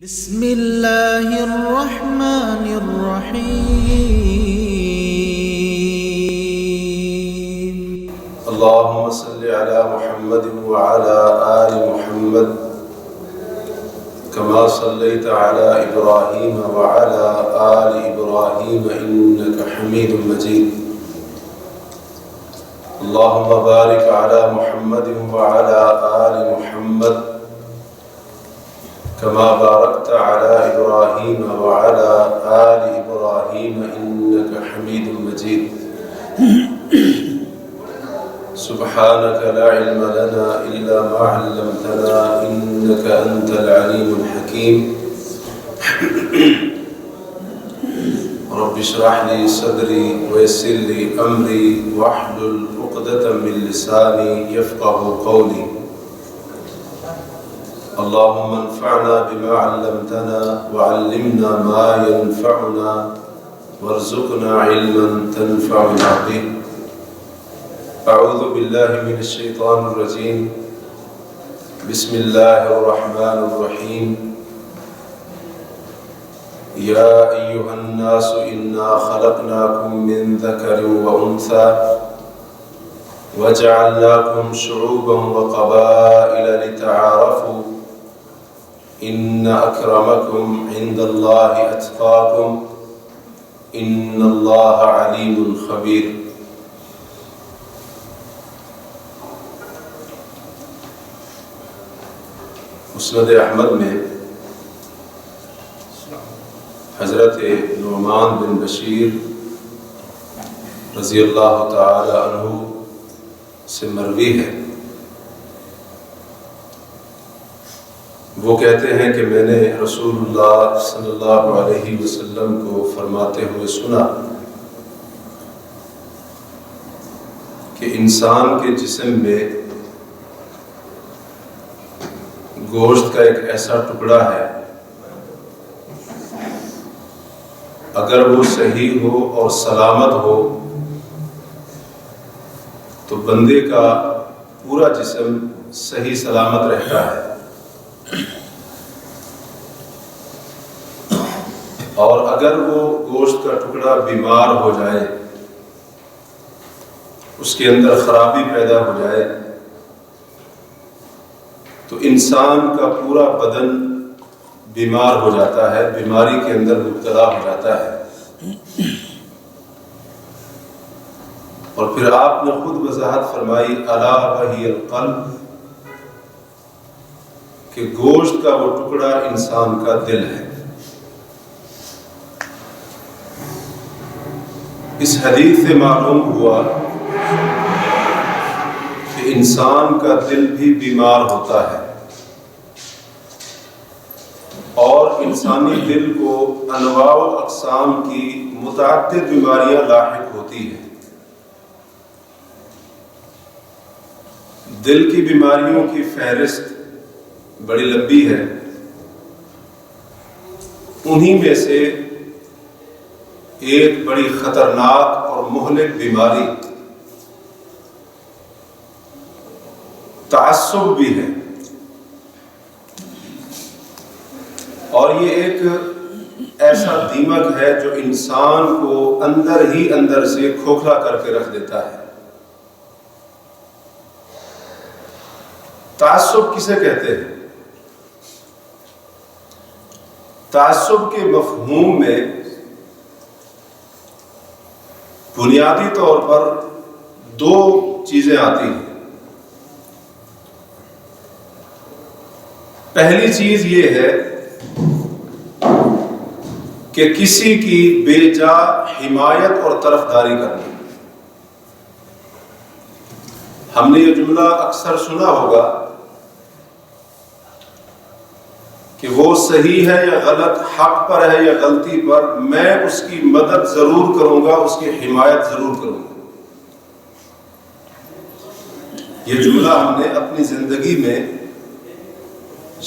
بسم اللہ الرحمن الرحیم اللهم صل على محمد وعلى آل محمد كما صليت على إبراهيم وعلى آل إبراهيم إنك حميد مجيد اللهم بارك على محمد وعلى آل محمد كما باركت على إبراهيم وعلى آل إبراهيم إنك حميد مجيد سبحانك لا علم لنا إلا ما علمتنا إنك أنت العليم الحكيم رب اشرح لي صدري ويسر لي أمري واحلل عقدة من لساني يفقه قولي اللهم انفعنا بما علمتنا وعلمنا ما ينفعنا وارزقنا علما تنفعنا به أعوذ بالله من الشيطان الرجيم بسم الله الرحمن الرحيم يا أيها الناس إنا خلقناكم من ذكر وأنثى وجعلناكم شعوبا وقبائل لتعارفوا إن أكرمكم عند الله أتقاكم إن الله عليم خبير مسند احمد میں حضرت نعمان بن بشیر رضی اللہ تعالی عنہ سے مروی ہے، وہ کہتے ہیں کہ میں نے رسول اللہ صلی اللہ علیہ وسلم کو فرماتے ہوئے سنا کہ انسان کے جسم میں گوشت کا ایک ایسا ٹکڑا ہے، اگر وہ صحیح ہو اور سلامت ہو تو بندے کا پورا جسم صحیح سلامت رہتا ہے، اور اگر وہ گوشت کا ٹکڑا بیمار ہو جائے، اس کے اندر خرابی پیدا ہو جائے تو انسان کا پورا بدن بیمار ہو جاتا ہے، بیماری کے اندر مبتلا ہو جاتا ہے۔ اور پھر آپ نے خود وضاحت فرمائی الا وہی القلب، کہ گوشت کا وہ ٹکڑا انسان کا دل ہے۔ اس حدیث سے معلوم ہوا کہ انسان کا دل بھی بیمار ہوتا ہے، اور انسانی دل کو انواع و اقسام کی متعدد بیماریاں لاحق ہوتی ہیں۔ دل کی بیماریوں کی فہرست بڑی لمبی ہے، انہی میں سے ایک بڑی خطرناک اور مہلک بیماری تعصب بھی ہے، اور یہ ایک ایسا دیمک ہے جو انسان کو اندر ہی اندر سے کھوکھلا کر کے رکھ دیتا ہے۔ تعصب کسے کہتے ہیں؟ تعصب کے مفہوم میں بنیادی طور پر دو چیزیں آتی ہیں۔ پہلی چیز یہ ہے کہ کسی کی بے جا حمایت اور طرفداری کرنا۔ ہم نے یہ جملہ اکثر سنا ہوگا کہ وہ صحیح ہے یا غلط، حق پر ہے یا غلطی پر، میں اس کی مدد ضرور کروں گا، اس کی حمایت ضرور کروں گا۔ یہ جملہ ہم نے اپنی زندگی میں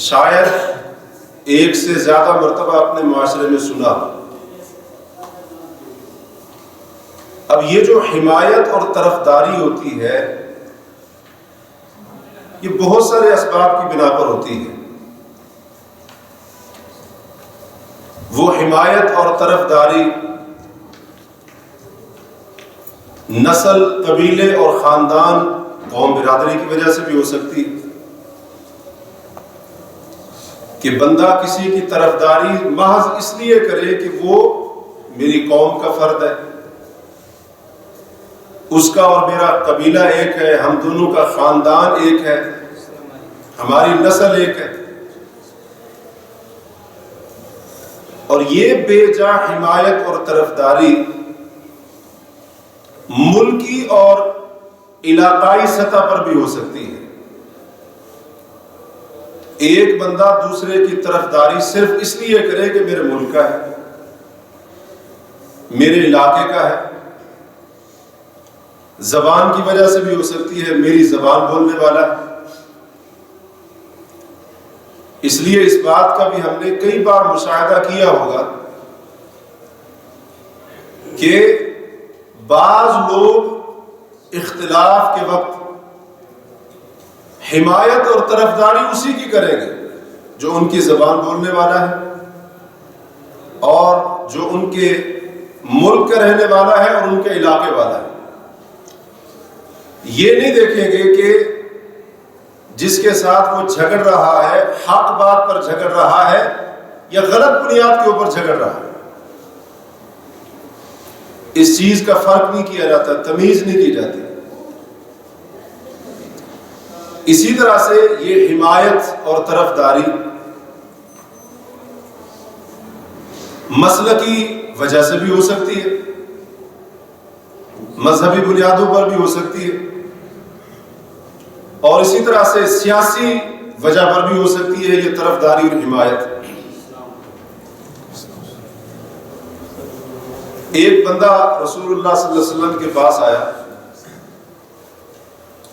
شاید ایک سے زیادہ مرتبہ اپنے معاشرے میں سنا۔ اب یہ جو حمایت اور طرفداری ہوتی ہے یہ بہت سارے اسباب کی بنا پر ہوتی ہے۔ وہ حمایت اور طرفداری نسل، قبیلے اور خاندان، قوم، برادری کی وجہ سے بھی ہو سکتی ہے کہ بندہ کسی کی طرفداری محض اس لیے کرے کہ وہ میری قوم کا فرد ہے، اس کا اور میرا قبیلہ ایک ہے، ہم دونوں کا خاندان ایک ہے، ہماری نسل ایک ہے، اور یہ بے جا حمایت اور طرفداری ملکی اور علاقائی سطح پر بھی ہو سکتی ہے۔ ایک بندہ دوسرے کی طرفداری صرف اس لیے کرے کہ میرے ملک کا ہے، میرے علاقے کا ہے، زبان کی وجہ سے بھی ہو سکتی ہے، میری زبان بولنے والا ہے۔ اس لیے اس بات کا بھی ہم نے کئی بار مشاہدہ کیا ہوگا کہ بعض لوگ اختلاف کے وقت حمایت اور طرفداری اسی کی کریں گے جو ان کی زبان بولنے والا ہے اور جو ان کے ملک کا رہنے والا ہے اور ان کے علاقے والا ہے۔ یہ نہیں دیکھیں گے کہ جس کے ساتھ وہ جھگڑ رہا ہے حق بات پر جھگڑ رہا ہے یا غلط بنیاد کے اوپر جھگڑ رہا ہے، اس چیز کا فرق نہیں کیا جاتا، تمیز نہیں کی جاتی۔ اسی طرح سے یہ حمایت اور طرفداری مسلکی وجہ سے بھی ہو سکتی ہے، مذہبی بنیادوں پر بھی ہو سکتی ہے، اور اسی طرح سے سیاسی وجہ پر بھی ہو سکتی ہے یہ طرفداری اور حمایت۔ ایک بندہ رسول اللہ صلی اللہ علیہ وسلم کے پاس آیا،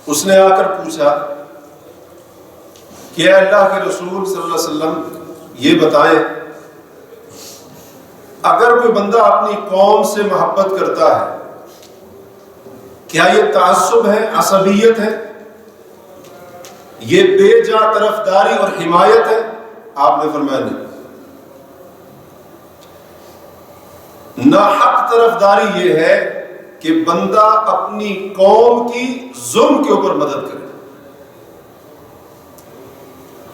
اس نے آ کر پوچھا کہ اے اللہ کے رسول صلی اللہ علیہ وسلم یہ بتائیں، اگر کوئی بندہ اپنی قوم سے محبت کرتا ہے کیا یہ تعصب ہے، عصبیت ہے، یہ بے جا طرفداری اور حمایت ہے؟ آپ نے فرمایا نہیں، ناحق طرفداری یہ ہے کہ بندہ اپنی قوم کی ظلم کے اوپر مدد کرے،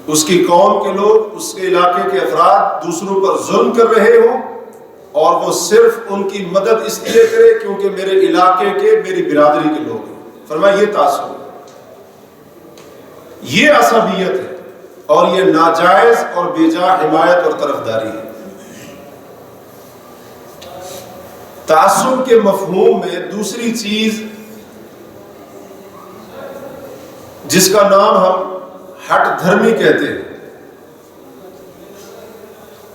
اس کی قوم کے لوگ، اس کے علاقے کے افراد دوسروں پر ظلم کر رہے ہوں اور وہ صرف ان کی مدد اس لیے کرے کیونکہ میرے علاقے کے، میری برادری کے لوگ ہیں۔ فرمایا یہ تعصب ہے، یہ عصبیت ہے اور یہ ناجائز اور بے جا حمایت اور طرفداری ہے۔ تعصب کے مفہوم میں دوسری چیز جس کا نام ہم ہٹ دھرمی کہتے ہیں،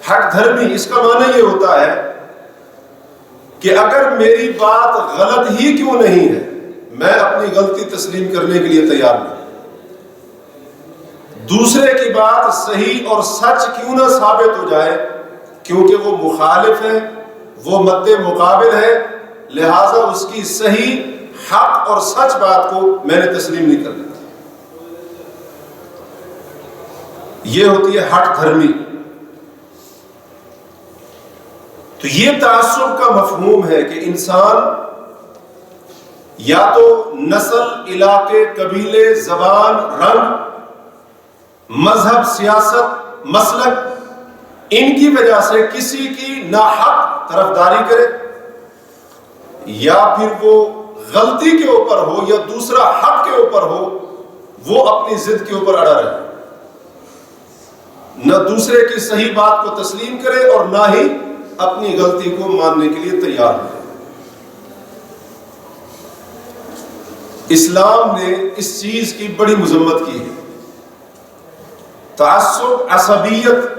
ہٹ دھرمی، اس کا معنی یہ ہوتا ہے کہ اگر میری بات غلط ہی کیوں نہیں ہے میں اپنی غلطی تسلیم کرنے کے لیے تیار نہیں، دوسرے کی بات صحیح اور سچ کیوں نہ ثابت ہو جائے کیونکہ وہ مخالف ہے، وہ مد مقابل ہے، لہذا اس کی صحیح، حق اور سچ بات کو میں نے تسلیم نہیں کرنا۔ یہ ہوتی ہے ہٹ دھرمی۔ تو یہ تعصب کا مفہوم ہے کہ انسان یا تو نسل، علاقے، قبیلے، زبان، رنگ، مذہب، سیاست، مسلک، ان کی وجہ سے کسی کی ناحق طرفداری کرے، یا پھر وہ غلطی کے اوپر ہو یا دوسرا حق کے اوپر ہو وہ اپنی ضد کے اوپر اڑا رہے، نہ دوسرے کی صحیح بات کو تسلیم کرے اور نہ ہی اپنی غلطی کو ماننے کے لیے تیار ہو۔ اسلام نے اس چیز کی بڑی مذمت کی ہے۔ تعصب، عصبیت،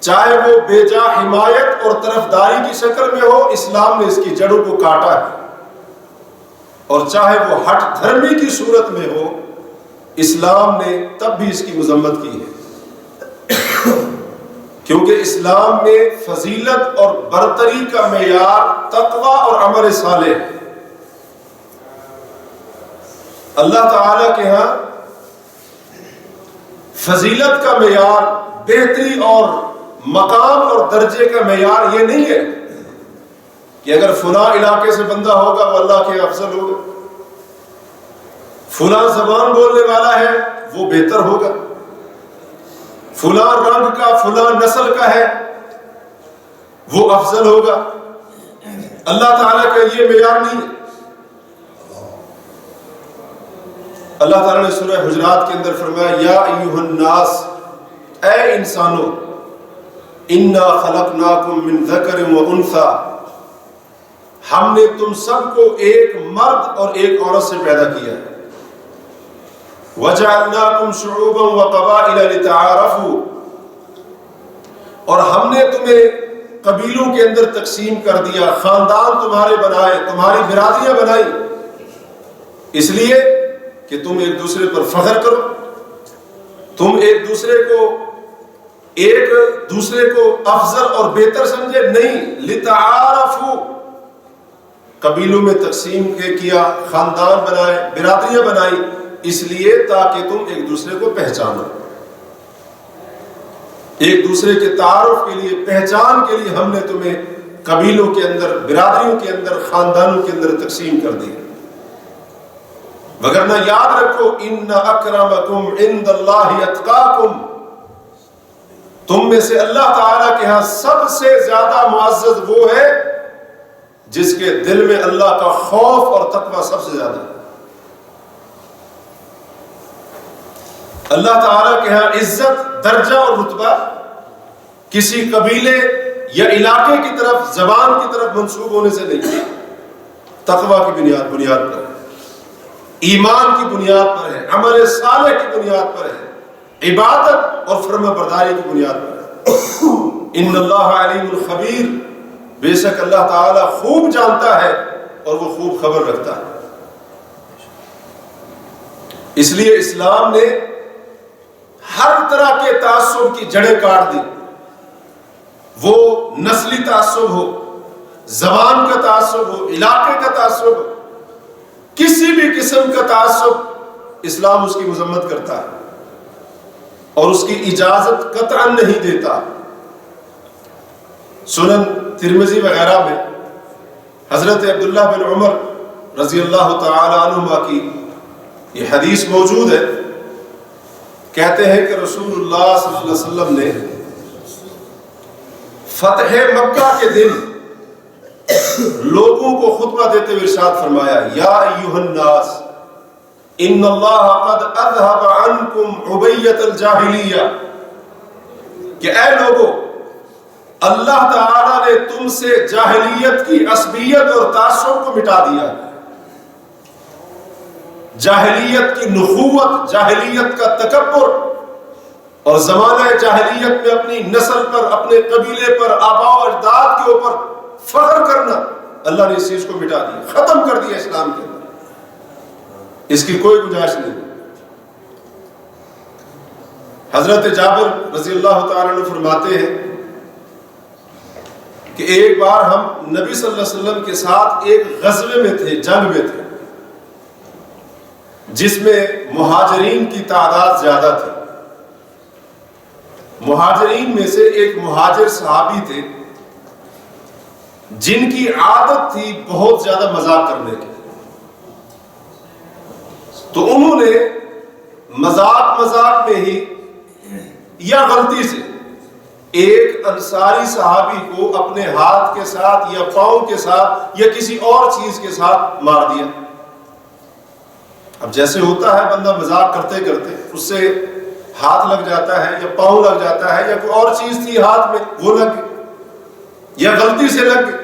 چاہے وہ بے جا حمایت اور طرفداری کی شکل میں ہو، اسلام نے اس کی جڑوں کو کاٹا ہے، اور چاہے وہ ہٹ دھرمی کی صورت میں ہو، اسلام نے تب بھی اس کی مذمت کی ہے، کیونکہ اسلام میں فضیلت اور برتری کا معیار تقوی اور عمل صالح ہے۔ اللہ تعالی کے ہاں فضیلت کا معیار، بہتری اور مقام اور درجے کا معیار یہ نہیں ہے کہ اگر فلاں علاقے سے بندہ ہوگا وہ اللہ کے افضل ہوگا، فلاں زبان بولنے والا ہے وہ بہتر ہوگا، فلاں رنگ کا فلاں نسل کا ہے وہ افضل ہوگا۔ اللہ تعالیٰ کا یہ معیار نہیں ہے۔ اللہ تعالیٰ نے سورہ حجرات کے اندر فرمایا یا ایھا الناس، اے انسانوں، انا خلقناکم من ذکر و انثی، ہم نے تم سب کو ایک مرد اور ایک عورت سے پیدا کیا ہے، وجعلناکم شعوبا وقبائل لتعارفوا، اور ہم نے تمہیں قبیلوں کے اندر تقسیم کر دیا، خاندان تمہارے بنائے، تمہاری برادریاں بنائی، اس لیے کہ تم ایک دوسرے پر فخر کرو، تم ایک دوسرے کو افضل اور بہتر سمجھے نہیں، لتعارفوا، قبیلوں میں تقسیم کیا، خاندان بنائے، برادریاں بنائی، اس لیے تاکہ تم ایک دوسرے کو پہچانو، ایک دوسرے کے تعارف کے لیے، پہچان کے لیے ہم نے تمہیں قبیلوں کے اندر، برادریوں کے اندر، خاندانوں کے اندر تقسیم کر دی۔ وگرنہ یاد رکھو ان اکرمکم عند اللہ اتقاکم، تم میں سے اللہ تعالیٰ کے ہاں سب سے زیادہ معزز وہ ہے جس کے دل میں اللہ کا خوف اور تقوی سب سے زیادہ ہے۔ اللہ تعالیٰ کے ہاں عزت، درجہ اور رتبہ کسی قبیلے یا علاقے کی طرف، زبان کی طرف منسوب ہونے سے نہیں، تقوی کی بنیاد پر ہے، ایمان کی بنیاد پر ہے، عمل صالح کی بنیاد پر ہے، عبادت اور فرما برداری کی بنیاد پر ہے۔ ان اللہ علیم الخبیر، بے شک اللہ تعالیٰ خوب جانتا ہے اور وہ خوب خبر رکھتا ہے۔ اس لیے اسلام نے ہر طرح کے تعصب کی جڑیں کاٹ دی، وہ نسلی تعصب ہو، زبان کا تعصب ہو، علاقے کا تعصب ہو، کسی بھی قسم کا تعصب اسلام اس کی مذمت کرتا ہے اور اس کی اجازت قطعاً نہیں دیتا۔ سنن ترمذی وغیرہ میں حضرت عبداللہ بن عمر رضی اللہ تعالی عنہما کی یہ حدیث موجود ہے، کہتے ہیں کہ رسول اللہ صلی اللہ علیہ وسلم نے فتح مکہ کے دن لوگوں کو خطبہ دیتے ہوئے ارشاد فرمایا یا ایھا الناس ان اللہ قد اذهب عنکم عبیۃ الجاہلیہ، کہ اے لوگوں، اللہ تعالیٰ نے تم سے جاہلیت کی عصبیت اور تعصب کو مٹا دیا، جاہلیت کی نخوت، جاہلیت کا تکبر اور زمانہ جاہلیت میں اپنی نسل پر، اپنے قبیلے پر، آباء و اجداد کے اوپر فخر کرنا، اللہ نے اس چیز کو مٹا دیا، ختم کر دیا اسلام کے اندر، اس کی کوئی گنجائش نہیں۔ حضرت جابر رضی اللہ تعالیٰ عنہ فرماتے ہیں کہ ایک بار ہم نبی صلی اللہ علیہ وسلم کے ساتھ ایک غزوے میں تھے، جنگ میں تھے، جس میں مہاجرین کی تعداد زیادہ تھی۔ مہاجرین میں سے ایک مہاجر صحابی تھے جن کی عادت تھی بہت زیادہ مذاق کرنے کی، تو انہوں نے مذاق میں ہی یا غلطی سے ایک انصاری صحابی کو اپنے ہاتھ کے ساتھ یا پاؤں کے ساتھ یا کسی اور چیز کے ساتھ مار دیا۔ اب جیسے ہوتا ہے بندہ مذاق کرتے کرتے اس سے ہاتھ لگ جاتا ہے یا پاؤں لگ جاتا ہے یا کوئی اور چیز تھی ہاتھ میں وہ لگ گئی یا غلطی سے لگ گئی،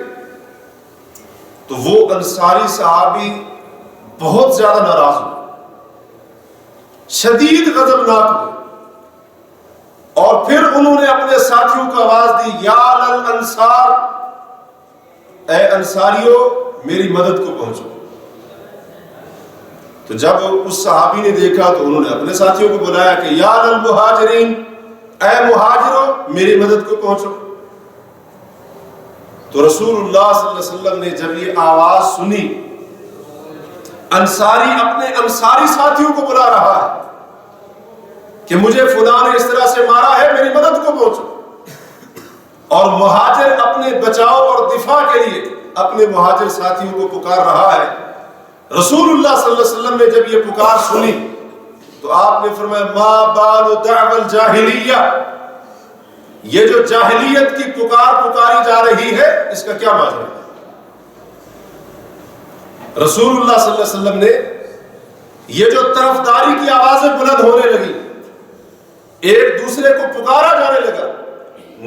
تو وہ انصاری صحابی بہت زیادہ ناراض ہوئے، شدید غضبناک ہوئے، اور پھر انہوں نے اپنے ساتھیوں کو آواز دی یا للانصار، اے انصاریوں میری مدد کو پہنچو۔ تو جب اس صحابی نے دیکھا تو انہوں نے اپنے ساتھیوں کو بلایا کہ یا للمہاجرین، اے مہاجروں میری مدد کو پہنچو۔ تو رسول اللہ صلی اللہ علیہ وسلم نے جب یہ آواز سنی، انصاری اپنے انصاری ساتھیوں کو بلا رہا ہے کہ مجھے فلاں نے اس طرح سے مارا ہے، میری مدد کو پہنچو، اور مہاجر اپنے بچاؤ اور دفاع کے لیے اپنے مہاجر ساتھیوں کو پکار رہا ہے۔ رسول اللہ صلی اللہ علیہ وسلم نے جب یہ پکار سنی تو آپ نے فرمایا ما بال دعوى الجاہلیہ، یہ جو جاہلیت کی پکار پکاری جا رہی ہے اس کا کیا ماجرا ہے؟ رسول اللہ صلی اللہ علیہ وسلم نے یہ جو طرفداری کی آوازیں بلند ہونے لگی، ایک دوسرے کو پکارا جانے لگا،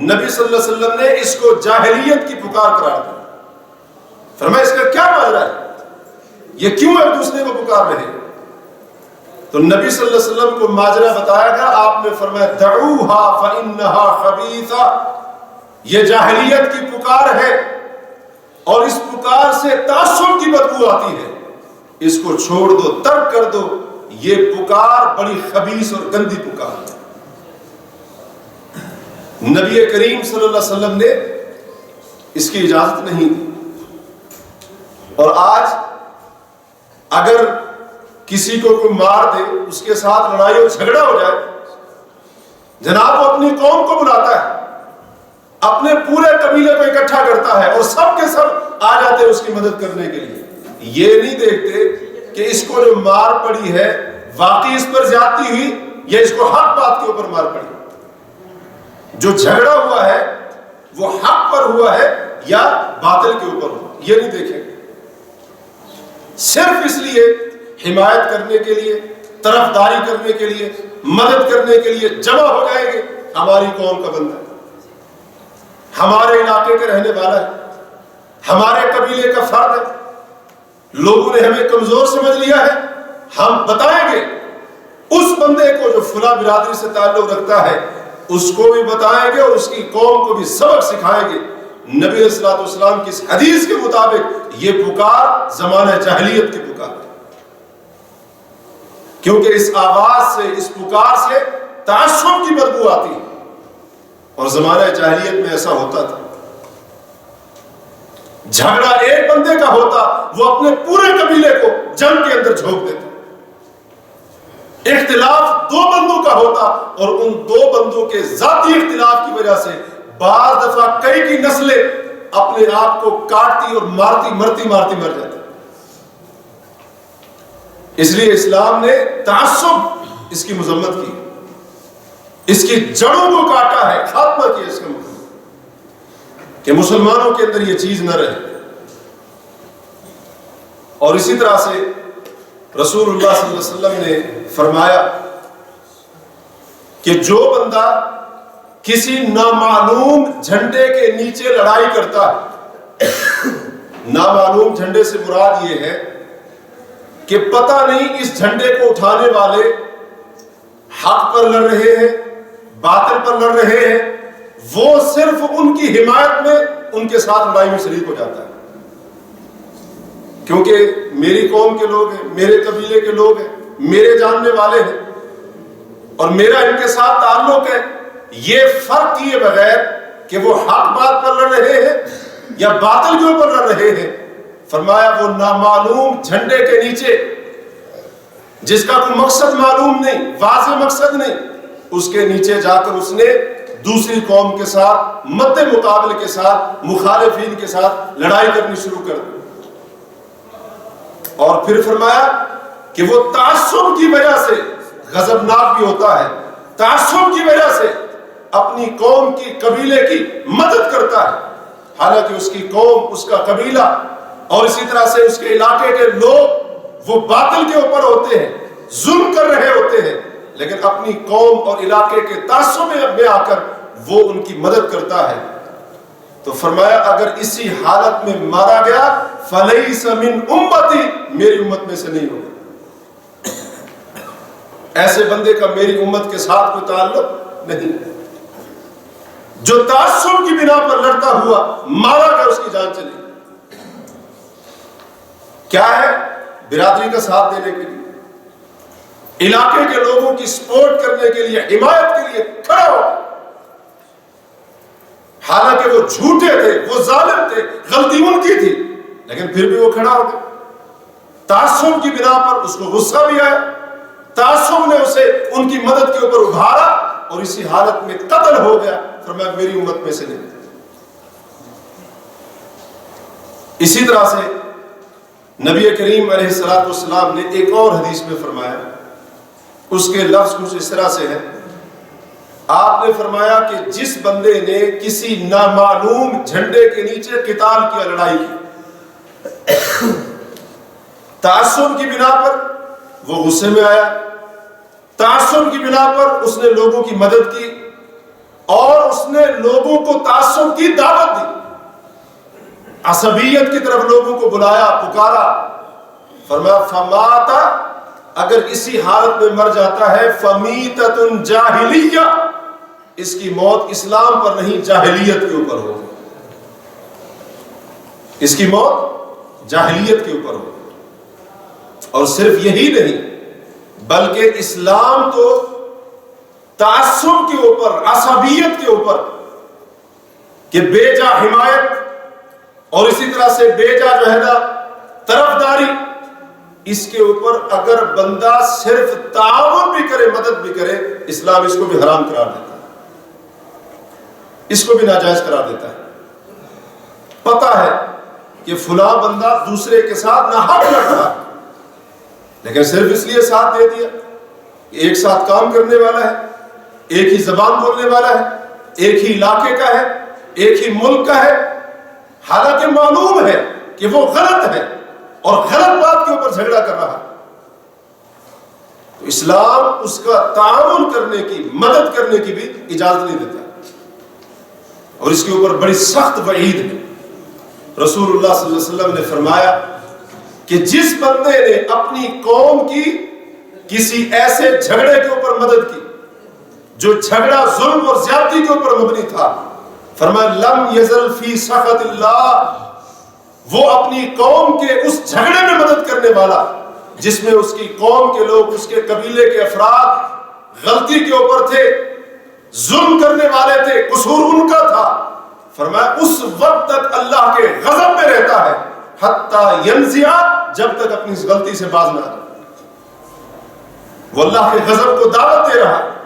نبی صلی اللہ علیہ وسلم نے اس کو جاہلیت کی پکار قرار دیا۔ فرمایا اس کا کیا ماجرا ہے، یہ کیوں ایک دوسرے کو پکار رہے ہیں؟ تو نبی صلی اللہ علیہ وسلم کو ماجرا بتایا گیا۔ آپ نے فرمایا دعوها فإنها خبیثہ، یہ جاہلیت کی پکار ہے اور اس پکار سے تعصب کی بدبو آتی ہے، اس کو چھوڑ دو، ترک کر دو، یہ پکار بڑی خبیث اور گندی پکار ہے۔ نبی کریم صلی اللہ علیہ وسلم نے اس کی اجازت نہیں دی۔ اور آج اگر کسی کو کوئی مار دے، اس کے ساتھ لڑائی اور جھگڑا ہو جائے، جناب وہ اپنی قوم کو بلاتا ہے، اپنے پورے قبیلے کو اکٹھا کرتا ہے اور سب کے سب آ جاتے ہیں اس کی مدد کرنے کے لیے۔ یہ نہیں دیکھتے کہ اس کو جو مار پڑی ہے واقعی اس پر زیادتی ہوئی یا اس کو حق بات کے اوپر مار پڑی، جو جھگڑا ہوا ہے وہ حق پر ہوا ہے یا باطل کے اوپر ہوا، یہ نہیں دیکھیں۔ صرف اس لیے حمایت کرنے کے لیے، طرفداری کرنے کے لیے، مدد کرنے کے لیے جمع ہو جائیں گے، ہماری قوم کا بندہ ہے، ہمارے علاقے کے رہنے والا ہے، ہمارے قبیلے کا فرد ہے، لوگوں نے ہمیں کمزور سمجھ لیا ہے، ہم بتائیں گے اس بندے کو جو فلاں برادری سے تعلق رکھتا ہے، اس کو بھی بتائیں گے اور اس کی قوم کو بھی سبق سکھائیں گے۔ نبی علیہ الصلوۃ والسلام کی اس حدیث کے مطابق یہ پکار زمانہ جاہلیت کی پکار ہے، کیونکہ اس آواز سے، اس پکار سے تعصب کی بدبو آتی ہے، اور زمانہ جاہلیت میں ایسا ہوتا تھا۔ جھگڑا ایک بندے کا ہوتا، وہ اپنے پورے قبیلے کو جنگ کے اندر جھونک دیتا۔ اختلاف دو بندوں کا ہوتا اور ان دو بندوں کے ذاتی اختلاف کی وجہ سے بعض دفعہ کئی کی نسلیں اپنے آپ کو کاٹتی اور مرتی مر جاتی۔ اس لیے اسلام نے تعصب اس کی مذمت کی، اس کی جڑوں کو کاٹا ہے، خاتمہ کیا اس کا مطلب کہ مسلمانوں کے اندر یہ چیز نہ رہے۔ اور اسی طرح سے رسول اللہ صلی اللہ علیہ وسلم نے فرمایا کہ جو بندہ کسی نامعلوم جھنڈے کے نیچے لڑائی کرتا ہے، نامعلوم جھنڈے سے مراد یہ ہے کہ پتہ نہیں اس جھنڈے کو اٹھانے والے حق پر لڑ رہے ہیں، باطل پر لڑ رہے ہیں، وہ صرف ان کی حمایت میں ان کے ساتھ لڑائی میں شریک ہو جاتا ہے، کیونکہ میری قوم کے لوگ ہیں، میرے قبیلے کے لوگ ہیں، میرے جاننے والے ہیں اور میرا ان کے ساتھ تعلق ہے، یہ فرق کیے بغیر کہ وہ حق بات پر لڑ رہے ہیں یا باطل کے اوپر لڑ رہے ہیں، فرمایا وہ نامعلوم جھنڈے کے نیچے جس کا کوئی مقصد معلوم نہیں، واضح مقصد نہیں، اس کے نیچے جا کر اس نے دوسری قوم کے ساتھ، مد مقابل کے ساتھ، مخالفین کے ساتھ لڑائی کرنی شروع کر دی۔ اور پھر فرمایا کہ وہ تعصب کی وجہ سے غضبناک بھی ہوتا ہے، تعصب کی وجہ سے اپنی قوم کی، قبیلے کی مدد کرتا ہے، حالانکہ اس کی قوم، اس کا قبیلہ اور اسی طرح سے اس کے علاقے کے لوگ وہ باطل کے اوپر ہوتے ہیں، ظلم کر رہے ہوتے ہیں، لیکن اپنی قوم اور علاقے کے تعصب میں آ کر وہ ان کی مدد کرتا ہے۔ تو فرمایا اگر اسی حالت میں مارا گیا فلیس من امتی، میری امت میں سے نہیں ہوگا، ایسے بندے کا میری امت کے ساتھ کوئی تعلق نہیں۔ جو تعصب کی بنا پر لڑتا ہوا مارا گیا، اس کی جان چلی۔ کیا ہے؟ برادری کا ساتھ دینے کے لیے، علاقے کے لوگوں کی سپورٹ کرنے کے لیے، حمایت کے لیے کھڑا ہو، حالانکہ وہ جھوٹے تھے، وہ ظالم تھے، غلطی ان کی تھی، لیکن پھر بھی وہ کھڑا ہو گیا۔ تعصب کی بنا پر اس کو غصہ بھی آیا، تعصب نے اسے ان کی مدد کے اوپر ابھارا اور اسی حالت میں قتل ہو گیا۔ فرمایا میری امت میں سے نہیں۔ اسی طرح سے نبی کریم علیہ الصلوۃ والسلام نے ایک اور حدیث میں فرمایا، اس کے لفظ کچھ اس طرح سے ہے، آپ نے فرمایا کہ جس بندے نے کسی نامعلوم جھنڈے کے نیچے قتال کیا، لڑائی کی، تعصب کی بنا پر وہ غصے میں آیا، تعصب کی بنا پر اس نے لوگوں کی مدد کی اور اس نے لوگوں کو تعصب کی دعوت دی، عصبیت کی طرف لوگوں کو بلایا، پکارا، فرمایا فمات، اگر اسی حالت میں مر جاتا ہے، فمیتۃ جاہلیہ، اس کی موت اسلام پر نہیں جاہلیت کے اوپر ہو، اس کی موت جاہلیت کے اوپر ہو۔ اور صرف یہی نہیں بلکہ اسلام تو تعصب کے اوپر، عصبیت کے اوپر کہ بے جا حمایت اور اسی طرح سے بے جا جو ہے نا طرفداری، اس کے اوپر اگر بندہ صرف تعاون بھی کرے، مدد بھی کرے، اسلام اس کو بھی حرام قرار دیتا ہے، اس کو بھی ناجائز قرار دیتا ہے۔ پتہ ہے کہ فلاں بندہ دوسرے کے ساتھ ناحق لڑ رہا ہے، لیکن صرف اس لیے ساتھ دے دیا کہ ایک ساتھ کام کرنے والا ہے، ایک ہی زبان بولنے والا ہے، ایک ہی علاقے کا ہے، ایک ہی ملک کا ہے، حالانکہ معلوم ہے کہ وہ غلط ہے اور غلط بات کے اوپر جھگڑا کر رہا ہے، تو اسلام اس کا تعاون کرنے کی، مدد کرنے کی بھی اجازت نہیں دیتا، اور اس کے اوپر بڑی سخت وعید ہے۔ رسول اللہ صلی اللہ علیہ وسلم نے فرمایا کہ جس بندے نے اپنی قوم کی کسی ایسے جھگڑے کے اوپر مدد کی جو جھگڑا ظلم اور زیادتی کے اوپر مبنی تھا، فرمایا لم یزل فی سخط اللہ، وہ اپنی قوم کے اس جھگڑے میں مدد کرنے والا جس میں اس کی قوم کے لوگ، اس کے قبیلے کے افراد غلطی کے اوپر تھے، ظلم کرنے والے تھے، قصور ان کا تھا، فرمایا اس وقت تک اللہ کے غضب میں رہتا ہے حتی ینزع، جب تک اپنی اس غلطی سے باز نہ آ جائے۔ وہ اللہ کے غضب کو دعوت دے رہا ہے،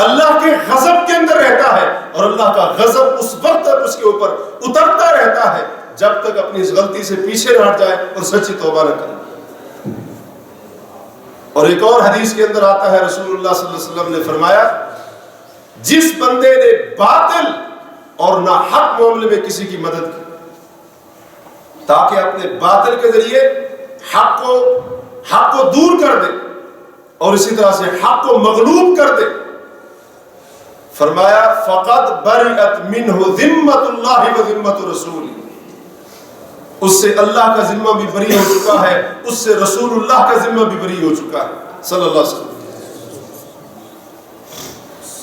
اللہ کے غضب کے اندر رہتا ہے، اور اللہ کا غضب اس وقت تک اس کے اوپر اترتا رہتا ہے جب تک اپنی اس غلطی سے پیچھے نہ ہٹ جائے اور سچی توبہ نہ کرے۔ اور ایک اور حدیث کے اندر آتا ہے، رسول اللہ صلی اللہ علیہ وسلم نے فرمایا جس بندے نے باطل اور ناحق معاملے میں کسی کی مدد کی تاکہ اپنے باطل کے ذریعے حق کو دور کر دے اور اسی طرح سے حق کو مغلوب کر دے، فرمایا فقد برئت منہ ذمۃ اللہ و ذمۃ رسول، اس سے اللہ کا ذمہ بھی بری ہو چکا ہے، اس سے رسول اللہ کا ذمہ بھی بری ہو چکا ہے صلی اللہ علیہ وسلم۔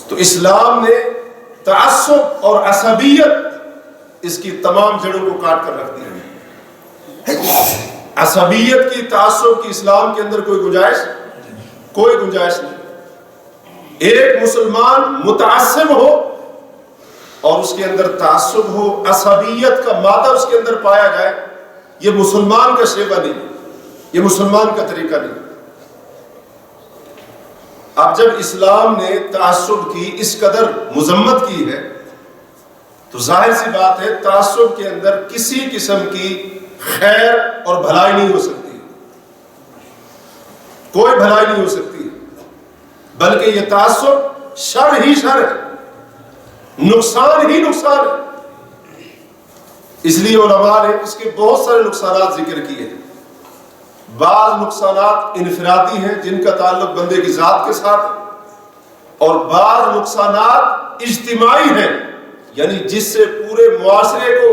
تو اسلام نے تعصب اور عصبیت اس کی تمام جڑوں کو کاٹ کر رکھ دیا ہے۔ عصبیت کی، تعصب کی اسلام کے اندر کوئی گنجائش نہیں۔ ایک مسلمان متعصب ہو اور اس کے اندر تعصب ہو، عصبیت کا مادہ اس کے اندر پایا جائے، یہ مسلمان کا شیوہ نہیں، یہ مسلمان کا طریقہ نہیں۔ اب جب اسلام نے تعصب کی اس قدر مذمت کی ہے تو ظاہر سی بات ہے تعصب کے اندر کسی قسم کی خیر اور بھلائی نہیں ہو سکتی، کوئی بھلائی نہیں ہو سکتی، بلکہ یہ تعصب شر ہی شر ہے، نقصان ہی نقصان ہے۔ اس لیے علماء نے اس کے بہت سارے نقصانات ذکر کیے ہیں۔ بعض نقصانات انفرادی ہیں جن کا تعلق بندے کی ذات کے ساتھ ہے، اور بعض نقصانات اجتماعی ہیں، یعنی جس سے پورے معاشرے کو،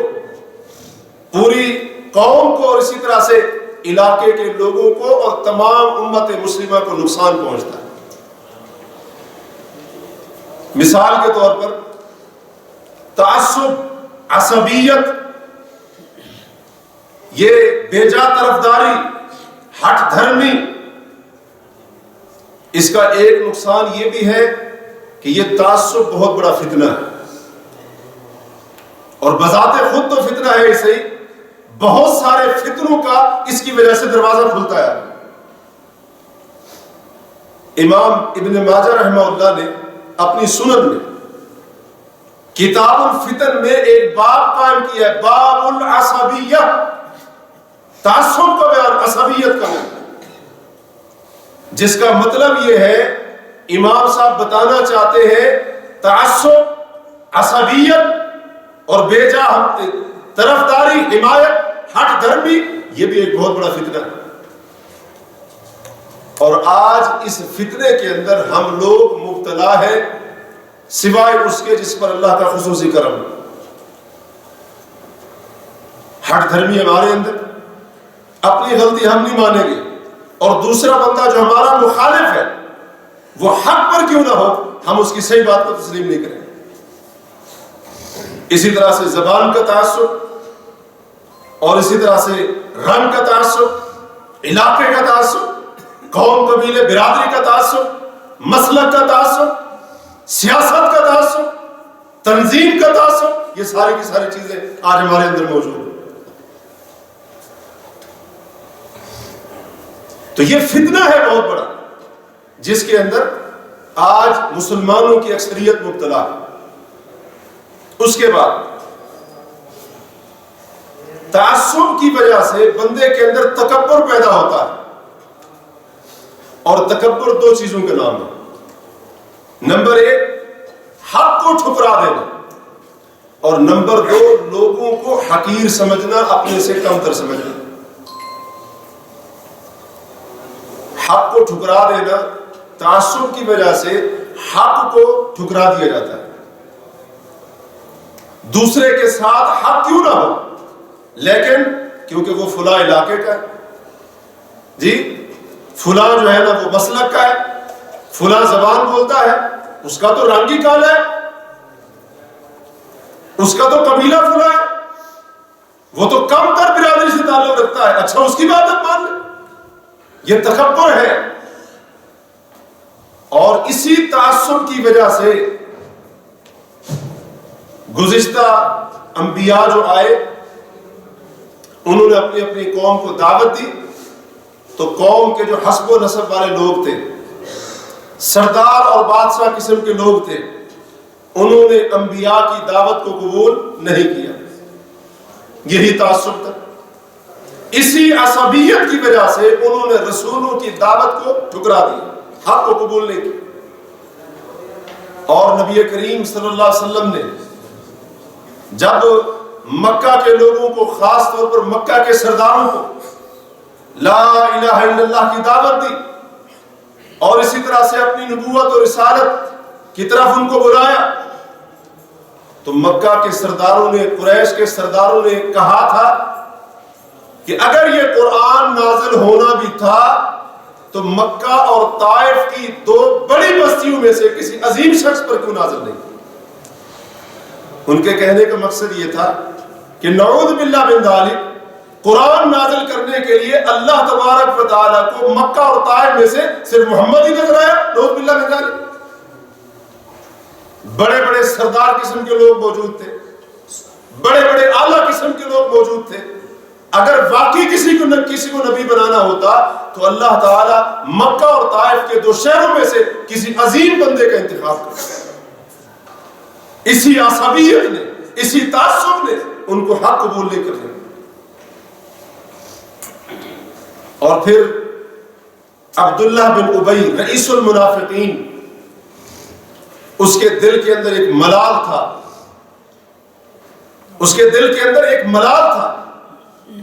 پوری قوم کو اور اسی طرح سے علاقے کے لوگوں کو اور تمام امت مسلمہ کو نقصان پہنچتا ہے۔ مثال کے طور پر تعصب، عصبیت، یہ بے جا طرفداری، ہٹ دھرمی، اس کا ایک نقصان یہ بھی ہے کہ یہ تعصب بہت بڑا فتنہ ہے، اور بذات خود تو فتنہ ہے، اسے بہت سارے فتنوں کا اس کی وجہ سے دروازہ کھلتا ہے۔ امام ابن ماجہ رحمہ اللہ نے اپنی سنن میں کتاب الفتن میں ایک باب قائم کیا ہے، باب العصبیہ، تعصب کا بیان، عصبیت کا بیان، جس کا مطلب یہ ہے امام صاحب بتانا چاہتے ہیں تعصب، عصبیت اور بے جا طرفداری، حمایت، ہٹ دھرمی، یہ بھی ایک بہت بڑا فتنہ ہے۔ اور آج اس فتنے کے اندر ہم لوگ مبتلا ہیں، سوائے اس کے جس پر اللہ کا خصوصی کرم۔ ہٹ دھرمی ہمارے اندر، اپنی غلطی ہم نہیں مانیں گے، اور دوسرا بندہ جو ہمارا مخالف ہے وہ حق پر کیوں نہ ہو، ہم اس کی صحیح بات کو تسلیم نہیں کریں۔ اسی طرح سے زبان کا تعصب، اور اسی طرح سے رنگ کا تعصب، علاقے کا تعصب، قوم، قبیلے، برادری کا تعصب، مسلک کا تعصب، سیاست کا تعصب، تنظیم کا تعصب، یہ ساری کی ساری چیزیں آج ہمارے اندر موجود ہیں۔ تو یہ فتنہ ہے بہت بڑا، جس کے اندر آج مسلمانوں کی اکثریت مبتلا ہے۔ اس کے بعد تعصب کی وجہ سے بندے کے اندر تکبر پیدا ہوتا ہے، اور تکبر دو چیزوں کے نام ہے۔ نمبر ایک، حق کو ٹھکرا دینا، اور نمبر دو، لوگوں کو حقیر سمجھنا، اپنے سے کم تر سمجھنا۔ حق کو ٹھکرا دینا، تعصب کی وجہ سے حق کو ٹھکرا دیا جاتا ہے۔ دوسرے کے ساتھ حق کیوں نہ ہو، لیکن کیونکہ وہ فلاں علاقے کا ہے، جی فلاں جو ہے نا وہ مسلک کا ہے، فلاں زبان بولتا ہے، اس کا تو رنگ ہی کالا ہے، اس کا تو قبیلہ فلاں ہے، وہ تو کم تر برادری سے تعلق رکھتا ہے، اچھا اس کی بات اب مان لیں۔ یہ تکبر ہے، اور اسی تعصب کی وجہ سے گزشتہ انبیاء جو آئے، انہوں نے اپنی اپنی قوم کو دعوت دی، تو قوم کے جو حسب و نسب والے لوگ تھے، سردار اور بادشاہ قسم کے لوگ تھے، انہوں نے انبیاء کی دعوت کو قبول نہیں کیا۔ یہی تعصب تھا۔ اسی عصبیت کی وجہ سے انہوں نے رسولوں کی دعوت کو ٹھکرا دیا، حق کو قبول نہیں کیا۔ اور نبی کریم صلی اللہ علیہ وسلم نے جب مکہ کے لوگوں کو، خاص طور پر مکہ کے سرداروں کو، لا الہ الا اللہ کی دعوت دی، اور اسی طرح سے اپنی نبوت اور رسالت کی طرف ان کو بلایا، تو مکہ کے سرداروں نے، قریش کے سرداروں نے کہا تھا کہ اگر یہ قرآن نازل ہونا بھی تھا تو مکہ اور طائف کی دو بڑی بستیوں میں سے کسی عظیم شخص پر کیوں نازل نہیں؟ ان کے کہنے کا مقصد یہ تھا کہ نعوذ باللہ من ذالک، قرآن نازل کرنے کے لیے اللہ تبارک و تعالیٰ کو مکہ اور طائف میں سے صرف محمد ہی نظر آیا، نعوذ باللہ من ذالک۔ بڑے بڑے سردار قسم کے لوگ موجود تھے، بڑے بڑے اعلیٰ قسم کے لوگ موجود تھے۔ اگر واقعی کسی کو نبی بنانا ہوتا تو اللہ تعالیٰ مکہ اور طائف کے دو شہروں میں سے کسی عظیم بندے کا انتخاب کرتا۔ اسی عصبیت نے، اسی تعصب نے ان کو حق قبول نہیں کرنے۔ اور پھر عبداللہ بن ابی رئیس المنافقین، اس کے دل کے اندر ایک ملال تھا، اس کے دل کے اندر ایک ملال تھا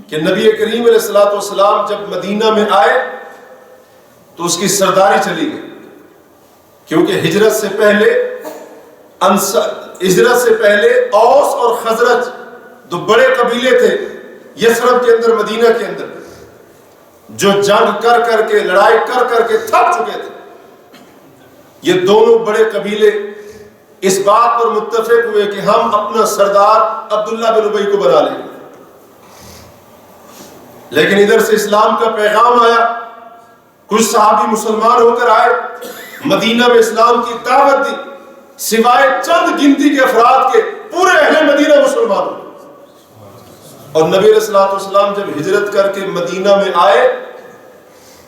کہ نبی کریم علیہ الصلوۃ والسلام جب مدینہ میں آئے تو اس کی سرداری چلی گئی، کیونکہ ہجرت سے پہلے اوس اور خزرج دو بڑے قبیلے تھے یثرب کے اندر، مدینہ کے اندر، جو جنگ کر کر کے، لڑائی کر کر کے تھک چکے تھے۔ یہ دونوں بڑے قبیلے اس بات پر متفق ہوئے کہ ہم اپنا سردار عبداللہ بن ابی کو بنا لیں گے، لیکن ادھر سے اسلام کا پیغام آیا، کچھ صحابی مسلمان ہو کر آئے، مدینہ میں اسلام کی دعوت دی، سوائے چند گنتی کے افراد کے پورے اہل مدینہ مسلمان ہوئے۔ اور نبی علیہ الصلوۃ والسلام جب ہجرت کر کے مدینہ میں آئے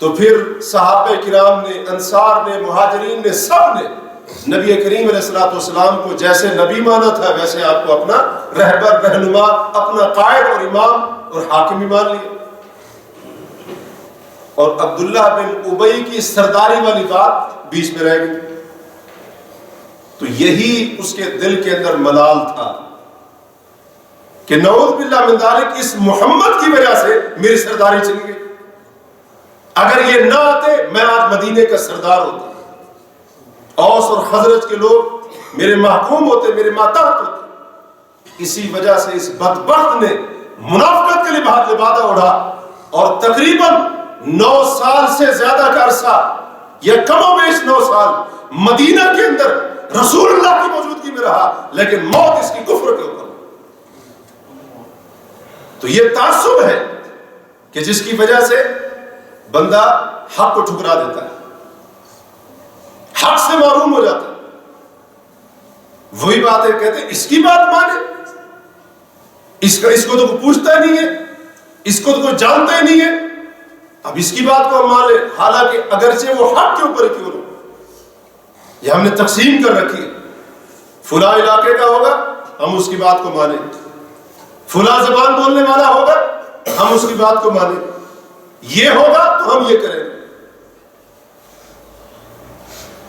تو پھر صحابہ کرام نے، انصار نے، مہاجرین نے، سب نے نبی کریم علیہ الصلوۃ والسلام کو جیسے نبی مانا تھا ویسے آپ کو اپنا رہبر، رہنما، اپنا قائد اور امام اور حاکم بھی مان لیا. اور عبداللہ بن ابی کی سرداری والی بات بیچ میں رہ گئی. تو یہی اس کے دل کے اندر ملال تھا کہ نعوذ باللہ من ذالک اس محمد کی وجہ سے میری سرداری چلی گئی. اگر یہ نہ آتے میں آج مدینے کا سردار ہوتا. اوس اور خزرج کے لوگ میرے محکوم ہوتے، میرے ماتحت ہوتے. اسی وجہ سے اس بدبخت نے منافقت کے لبادہ اڑا اور تقریباً 9 سال سے زیادہ کا عرصہ یا کم و بیش 9 سال مدینہ کے اندر رسول اللہ کی موجودگی میں رہا، لیکن موت اس کی کفر کے اوپر. تو یہ تعصب ہے کہ جس کی وجہ سے بندہ حق کو ٹھکرا دیتا ہے، حق سے محروم ہو جاتا ہے. وہی بات ہے، کہتے ہیں اس کی بات مانے، اس کو تو کوئی پوچھتا ہی نہیں ہے، اس کو تو کوئی جانتا ہی نہیں ہے، اب اس کی بات کو ہم مان لیں، حالانکہ اگرچہ وہ حق کے اوپر کیوں نہ. یہ ہم نے تقسیم کر رکھی ہے، فلاں علاقے کا ہوگا ہم اس کی بات کو مانیں، فلاں زبان بولنے والا ہوگا ہم اس کی بات کو مانیں، یہ ہوگا تو ہم یہ کریں.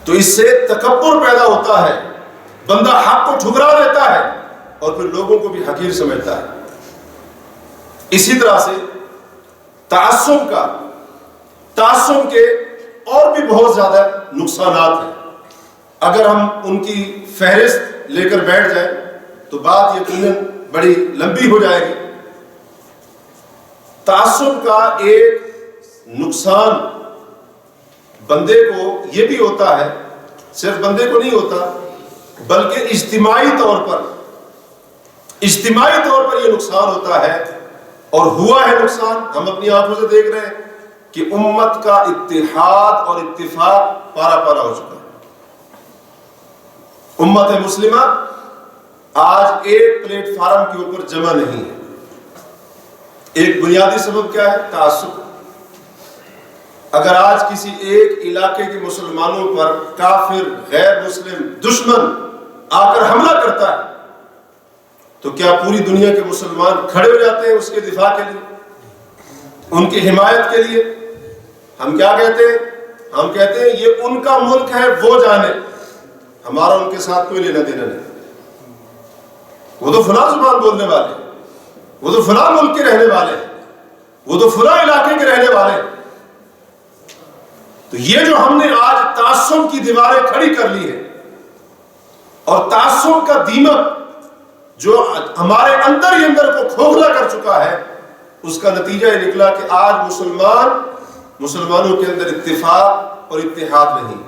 تو اس سے تکبر پیدا ہوتا ہے، بندہ حق کو ٹھکرا دیتا ہے اور پھر لوگوں کو بھی حقیر سمجھتا ہے. اسی طرح سے تعصب کے اور بھی بہت زیادہ نقصانات ہیں. اگر ہم ان کی فہرست لے کر بیٹھ جائیں تو بات یقیناً بڑی لمبی ہو جائے گی. تعصب کا ایک نقصان بندے کو یہ بھی ہوتا ہے، صرف بندے کو نہیں ہوتا بلکہ اجتماعی طور پر یہ نقصان ہوتا ہے اور ہوا ہے نقصان. ہم اپنی آنکھوں سے دیکھ رہے ہیں کہ امت کا اتحاد اور اتفاق پارا پارا ہو چکا ہے. امت مسلمہ آج ایک پلیٹ فارم کے اوپر جمع نہیں ہے. ایک بنیادی سبب کیا ہے؟ تعصب. اگر آج کسی ایک علاقے کے مسلمانوں پر کافر، غیر مسلم، دشمن آ کر حملہ کرتا ہے تو کیا پوری دنیا کے مسلمان کھڑے ہو جاتے ہیں اس کے دفاع کے لیے، ان کی حمایت کے لیے؟ ہم کیا کہتے ہیں؟ ہم کہتے ہیں یہ ان کا ملک ہے، وہ جانے، ہمارا ان کے ساتھ کوئی لینا دینا نہیں. وہ تو فلاں زبان بولنے والے، وہ تو فلاں ملک کے رہنے والے، وہ تو فلاں علاقے کے رہنے والے. تو یہ جو ہم نے آج تعصب کی دیواریں کھڑی کر لی ہے اور تعصب کا دیمک جو ہمارے اندر ہی اندر کو کھوکھلا کر چکا ہے، اس کا نتیجہ یہ نکلا کہ آج مسلمانوں کے اندر اتفاق اور اتحاد نہیں.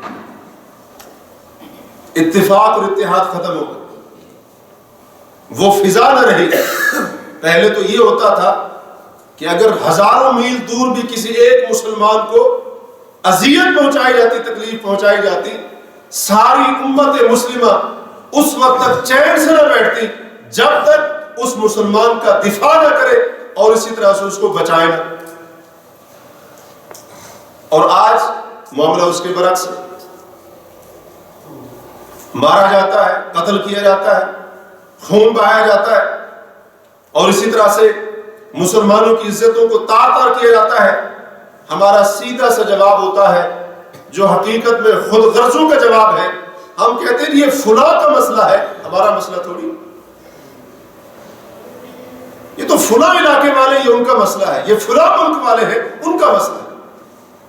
اتفاق اور اتحاد ختم ہو گئے، وہ فضا نہ رہی. پہلے تو یہ ہوتا تھا کہ اگر ہزاروں میل دور بھی کسی ایک مسلمان کو اذیت پہنچائی جاتی، تکلیف پہنچائی جاتی، ساری امت مسلمہ اس وقت تک چین سے نہ بیٹھتی جب تک اس مسلمان کا دفاع نہ کرے اور اسی طرح سے اس کو بچائے نہ. اور آج معاملہ اس کے برعکس ہے، مارا جاتا ہے، قتل کیا جاتا ہے، خون بہایا جاتا ہے اور اسی طرح سے مسلمانوں کی عزتوں کو تار تار کیا جاتا ہے. ہمارا سیدھا سا جواب ہوتا ہے جو حقیقت میں خود غرضوں کا جواب ہے. ہم کہتے ہیں یہ فلاں کا مسئلہ ہے، ہمارا مسئلہ تھوڑی. یہ تو فلاں علاقے والے، یہ ان کا مسئلہ ہے، یہ فلاں ملک والے ہیں، ان کا مسئلہ ہے.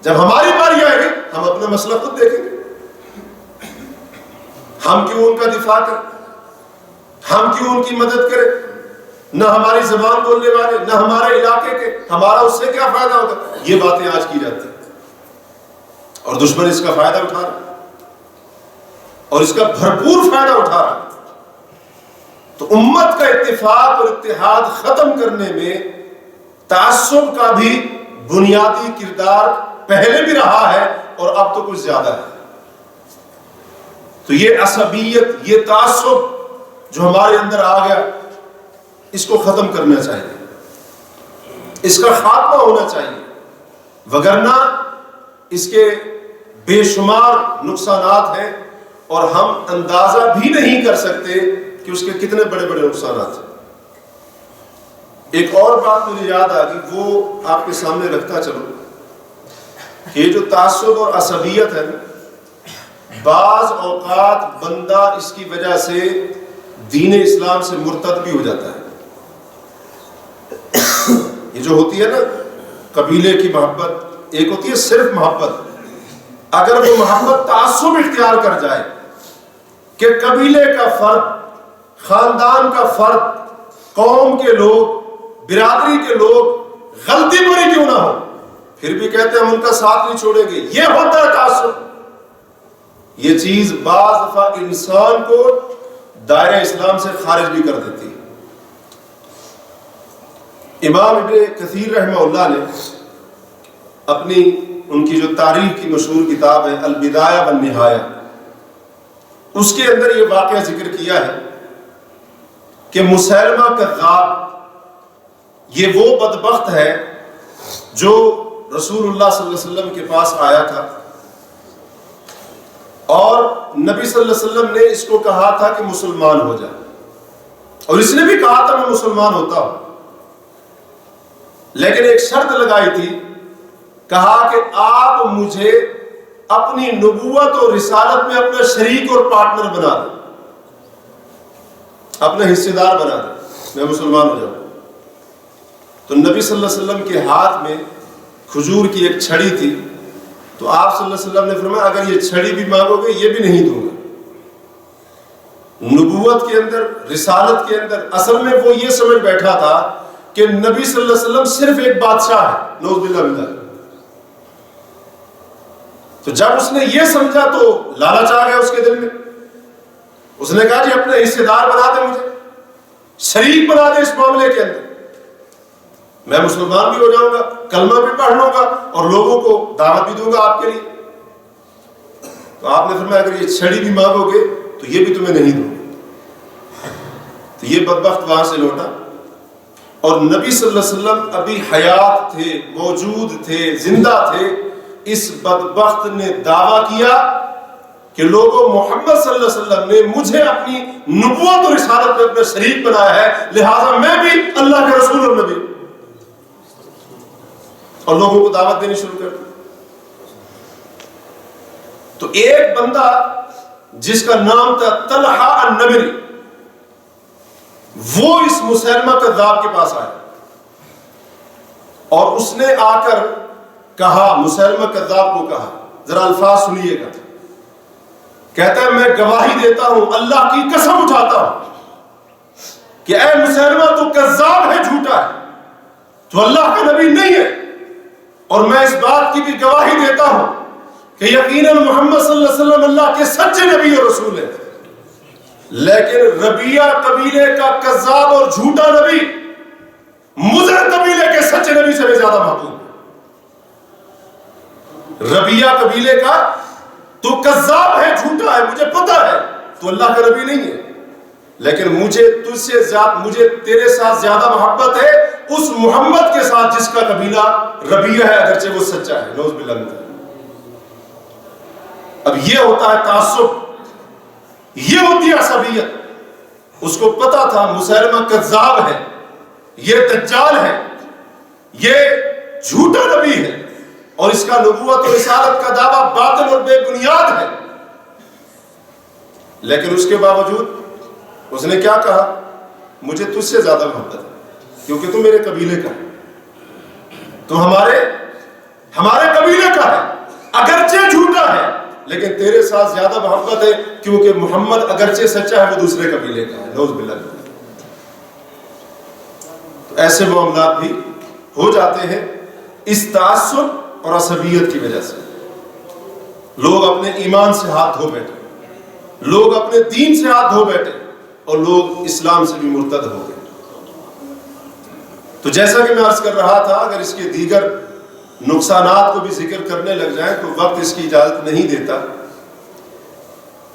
جب ہماری باری آئے گی ہم اپنا مسئلہ خود دیکھیں گے. ہم کیوں ان کا دفاع کریں؟ ہم کیوں ان کی مدد کریں؟ نہ ہماری زبان بولنے والے، نہ ہمارے علاقے کے، ہمارا اس سے کیا فائدہ ہوگا؟ یہ باتیں آج کی جاتی ہیں اور دشمن اس کا فائدہ اٹھا رہا اور اس کا بھرپور فائدہ اٹھا رہا. تو امت کا اتفاق اور اتحاد ختم کرنے میں تعصب کا بھی بنیادی کردار پہلے بھی رہا ہے اور اب تو کچھ زیادہ ہے. تو یہ عصبیت، یہ تعصب جو ہمارے اندر آ گیا، اس کو ختم کرنا چاہیے، اس کا خاتمہ ہونا چاہیے، وگرنہ اس کے بے شمار نقصانات ہیں اور ہم اندازہ بھی نہیں کر سکتے کہ اس کے کتنے بڑے بڑے نقصانات ہیں۔ ایک اور بات مجھے یاد آ گئی، وہ آپ کے سامنے رکھتا چلوں کہ یہ جو تعصب اور عصبیت ہے، بعض اوقات بندہ اس کی وجہ سے دین اسلام سے مرتد بھی ہو جاتا ہے۔ یہ جو ہوتی ہے نا قبیلے کی محبت، ایک ہوتی ہے صرف محبت، اگر وہ محبت تعصب اختیار کر جائے کہ قبیلے کا فرد، خاندان کا فرد، قوم کے لوگ، برادری کے لوگ غلطی بری کیوں نہ ہو، پھر بھی کہتے ہیں ہم ان کا ساتھ نہیں چھوڑیں گے، یہ ہوتا ہے تعصب۔ یہ چیز بعض دفعہ انسان کو دائرہ اسلام سے خارج بھی کر دیتی ہے۔ امام ابن کثیر رحمہ اللہ نے اپنی ان کی جو تاریخ کی مشہور کتاب ہے البدایہ والنہایہ، اس کے اندر یہ واقعہ ذکر کیا ہے کہ مسیلمہ کذاب یہ وہ بدبخت ہے جو رسول اللہ صلی اللہ علیہ وسلم کے پاس آیا تھا، اور نبی صلی اللہ علیہ وسلم نے اس کو کہا تھا کہ مسلمان ہو جائے، اور اس نے بھی کہا تھا میں مسلمان ہوتا ہوں، لیکن ایک شرط لگائی تھی، کہا کہ آپ مجھے اپنی نبوت اور رسالت میں اپنا شریک اور پارٹنر بنا دیں، اپنا حصے دار بنا دیں، میں مسلمان ہو جاؤں۔ تو نبی صلی اللہ علیہ وسلم کے ہاتھ میں کھجور کی ایک چھڑی تھی، تو آپ صلی اللہ علیہ وسلم نے فرمایا اگر یہ چھڑی بھی مانگو گے یہ بھی نہیں دوں گا۔ نبوت کے اندر، رسالت کے اندر اصل میں وہ یہ سمجھ بیٹھا تھا کہ نبی صلی اللہ علیہ وسلم صرف ایک بادشاہ ہے، نعوذ باللہ من ذلک۔ تو جب اس نے یہ سمجھا تو لالچ آ گیا اس کے دل میں، اس نے کہا جی اپنے حصے دار بنا دے، مجھے شریک بنا دے اس معاملے کے اندر، میں مسلمان بھی ہو جاؤں گا، کلمہ بھی پڑھ لوں گا اور لوگوں کو دعوت بھی دوں گا آپ کے لیے۔ تو آپ نے فرمایا اگر یہ چھڑی بھی مانگو گے تو یہ بھی تمہیں نہیں دوں گا۔ تو یہ بدبخت وہاں سے لوٹا، اور نبی صلی اللہ علیہ وسلم ابھی حیات تھے، موجود تھے، زندہ تھے، اس بدبخت نے دعویٰ کیا کہ لوگوں محمد صلی اللہ علیہ وسلم نے مجھے اپنی نبوت اور رسالت میں اپنا شریک بنایا ہے، لہٰذا میں بھی اللہ کے رسول اور نبی، اور لوگوں کو دعوت دینی شروع کر دی۔ تو ایک بندہ جس کا نام تھا طلحہ النمری، وہ اس مسیلمہ کذاب کے پاس آیا، اور اس نے آ کر کہا، مسیلمہ کذاب کو کہا، ذرا الفاظ سنیے گا، کہتا ہے میں گواہی دیتا ہوں، اللہ کی قسم اٹھاتا ہوں کہ اے مسیلمہ تو کذاب ہے، جھوٹا ہے، تو اللہ کا نبی نہیں ہے، اور میں اس بات کی بھی گواہی دیتا ہوں کہ یقیناً محمد صلی اللہ علیہ وسلم اللہ کے سچے نبی اور رسول ہیں، لیکن ربیہ قبیلے کا کذاب اور جھوٹا نبی مضر قبیلے کے سچے نبی سے بھی زیادہ محبوب ہے۔ ربیہ قبیلے کا تو کذاب ہے، جھوٹا ہے، مجھے پتا ہے تو اللہ کا نبی نہیں ہے، لیکن مجھے تجھ سے زیادہ، مجھے تیرے ساتھ زیادہ محبت ہے اس محمد کے ساتھ جس کا قبیلہ ربیہ ہے، اگرچہ وہ سچا ہے، نعوذ باللہ من ذلک۔ اب یہ ہوتا ہے تعصب، یہ ہوتی ہے عصبیت۔ اس کو پتا تھا مسیلمہ کذاب ہے، یہ دجال ہے، یہ جھوٹا نبی ہے، اور اس کا نبوت و رسالت کا دعویٰ باطل اور بے بنیاد ہے، لیکن اس کے باوجود اس نے کیا کہا، مجھے تجھ سے زیادہ محبت ہے کیونکہ تم میرے قبیلے کا ہے، تو ہمارے قبیلے کا ہے، اگرچہ جھوٹا ہے لیکن تیرے ساتھ زیادہ محبت ہے کیونکہ محمد اگرچہ سچا ہے وہ دوسرے قبیلے کا ہے، نعوذ باللہ۔ تو ایسے معاملات بھی ہو جاتے ہیں اس تعصب اور عصبیت کی وجہ سے۔ لوگ اپنے ایمان سے ہاتھ دھو بیٹھے، لوگ اپنے دین سے ہاتھ دھو بیٹھے، اور لوگ اسلام سے بھی مرتد ہو گئے۔ تو جیسا کہ میں عرض کر رہا تھا، اگر اس کے دیگر نقصانات کو بھی ذکر کرنے لگ جائیں تو وقت اس کی اجازت نہیں دیتا۔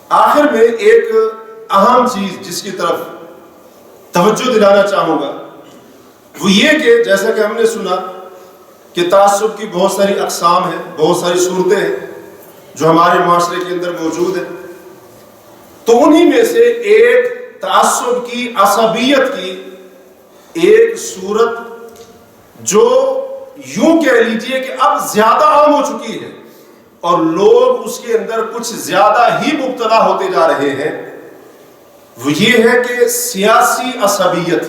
آخر میں ایک اہم چیز جس کی طرف توجہ دلانا چاہوں گا وہ یہ کہ جیسا کہ ہم نے سنا کہ تعصب کی بہت ساری اقسام ہیں، بہت ساری صورتیں ہیں جو ہمارے معاشرے کے اندر موجود ہیں، تو انہی میں سے ایک تعصب کی، عصبیت کی ایک صورت جو یوں کہہ لیجئے کہ اب زیادہ عام ہو چکی ہے اور لوگ اس کے اندر کچھ زیادہ ہی مبتلا ہوتے جا رہے ہیں، وہ یہ ہے کہ سیاسی عصبیت،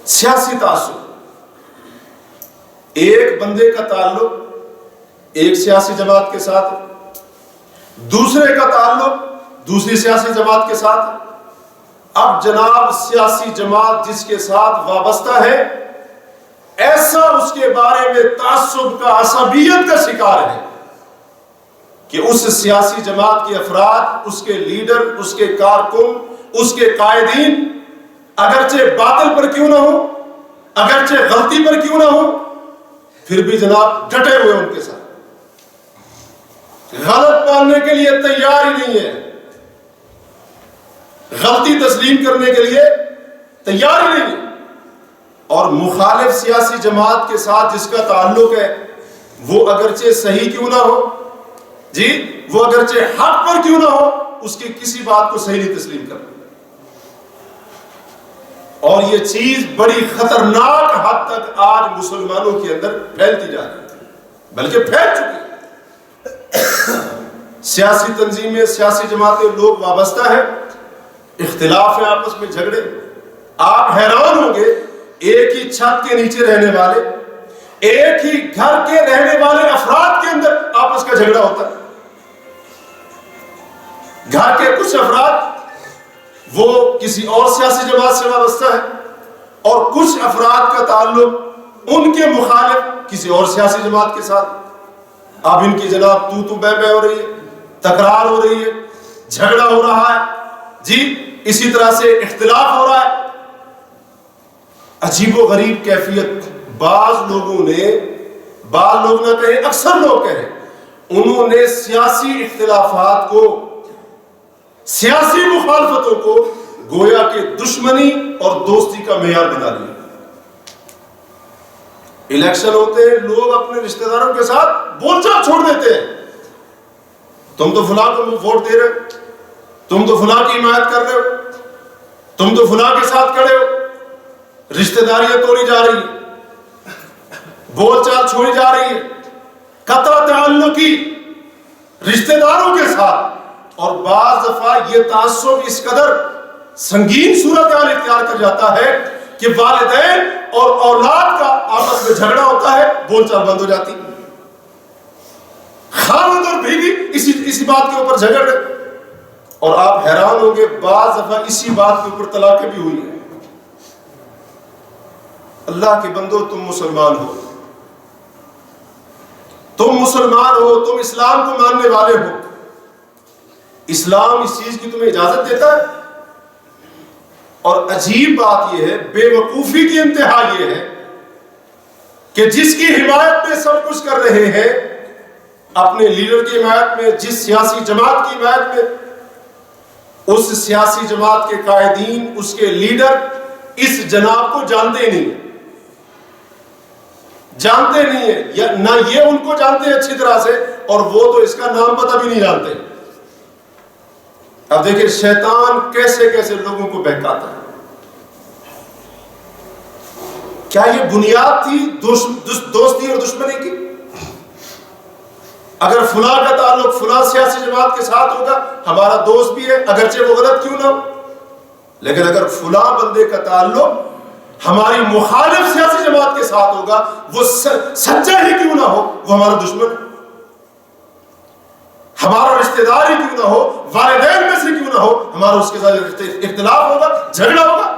سیاسی تعصب۔ ایک بندے کا تعلق ایک سیاسی جماعت کے ساتھ، دوسرے کا تعلق دوسری سیاسی جماعت کے ساتھ، اب جناب سیاسی جماعت جس کے ساتھ وابستہ ہے ایسا اس کے بارے میں تعصب کا، عصبیت کا شکار ہے کہ اس سیاسی جماعت کے افراد، اس کے لیڈر، اس کے کارکن، اس کے قائدین اگرچہ باطل پر کیوں نہ ہو، اگرچہ غلطی پر کیوں نہ ہو، پھر بھی جناب ڈٹے ہوئے ان کے ساتھ، غلط ماننے کے لیے تیار ہی نہیں ہے، غلطی تسلیم کرنے کے لیے تیار ہی نہیں ہے۔ اور مخالف سیاسی جماعت کے ساتھ جس کا تعلق ہے وہ اگرچہ صحیح کیوں نہ ہو، جی وہ اگرچہ حق پر کیوں نہ ہو، اس کی کسی بات کو صحیح نہیں تسلیم کرنا۔ اور یہ چیز بڑی خطرناک حد تک آج مسلمانوں کے اندر پھیلتی جا رہی ہے، بلکہ پھیل چکی ہے۔ سیاسی تنظیمیں، سیاسی جماعتیں، لوگ وابستہ ہیں، اختلاف ہے، آپس میں جھگڑے۔ آپ حیران ہوں گے، ایک ہی چھت کے نیچے رہنے والے، ایک ہی گھر کے رہنے والے افراد کے اندر آپس کا جھگڑا ہوتا ہے۔ گھر کے کچھ افراد وہ کسی اور سیاسی جماعت سے وابستہ ہے اور کچھ افراد کا تعلق ان کے مخالف کسی اور سیاسی جماعت کے ساتھ۔ اب ان کی جناب تو بے بے ہو رہی ہے، تکرار ہو رہی ہے، جھگڑا ہو رہا ہے، جی اسی طرح سے اختلاف ہو رہا ہے۔ عجیب و غریب کیفیت۔ بعض لوگوں نے، بعض لوگ نہ کہیں، اکثر لوگ کہیں، انہوں نے سیاسی اختلافات کو، سیاسی مخالفتوں کو گویا کہ دشمنی اور دوستی کا معیار بنا لیا۔ الیکشن ہوتے ہیں، لوگ اپنے رشتہ داروں کے ساتھ بول چال چھوڑ دیتے ہیں، تم تو فلاں کو ووٹ دے رہے ہو، تم تو فلاں کی حمایت کر رہے ہو، تم تو فلاں کے ساتھ کھڑے ہو، رشتہ داریاں توڑی جا رہی ہیں، بول چال چھوڑی جا رہی ہے، قطع تعلقی رشتہ داروں کے ساتھ۔ اور بعض دفعہ یہ تعصب اس قدر سنگین صورتحال اختیار کر جاتا ہے کہ والدین اور اولاد کا آپس میں جھگڑا ہوتا ہے، بول چال بند ہو جاتی، خاوند اور بیوی اسی بات کے اوپر جھگڑ رہے، اور آپ حیران ہوں گے بعض دفعہ اسی بات کے اوپر طلاقیں بھی ہوئی ہیں۔ اللہ کے بندو، تم مسلمان ہو، تم مسلمان ہو، تم اسلام کو ماننے والے ہو، اسلام اس چیز کی تمہیں اجازت دیتا ہے۔ اور عجیب بات یہ ہے، بے وقوفی کی انتہا یہ ہے کہ جس کی حمایت میں سب کچھ کر رہے ہیں، اپنے لیڈر کی حمایت میں، جس سیاسی جماعت کی حمایت میں، اس سیاسی جماعت کے قائدین، اس کے لیڈر اس جناب کو جانتے ہی نہیں، جانتے نہیں ہیں، یا نہ یہ ان کو جانتے ہیں اچھی طرح سے، اور وہ تو اس کا نام پتہ بھی نہیں جانتے۔ اب دیکھیں شیطان کیسے کیسے لوگوں کو بہکاتا ہے۔ کیا یہ بنیاد تھی دوستی اور دشمنی کی؟ اگر فلاں کا تعلق فلاں سیاسی جماعت کے ساتھ ہوگا، ہمارا دوست بھی ہے اگرچہ وہ غلط کیوں نہ ہو، لیکن اگر فلاں بندے کا تعلق ہماری مخالف سیاسی جماعت کے ساتھ ہوگا، وہ سچا ہی کیوں نہ ہو، وہ ہمارا دشمن ہے، ہمارا رشتہ دار ہی کیوں نہ ہو، والدین میں سے کیوں نہ ہو، ہمارا اس کے ساتھ اختلاف ہوگا، جھگڑا ہوگا،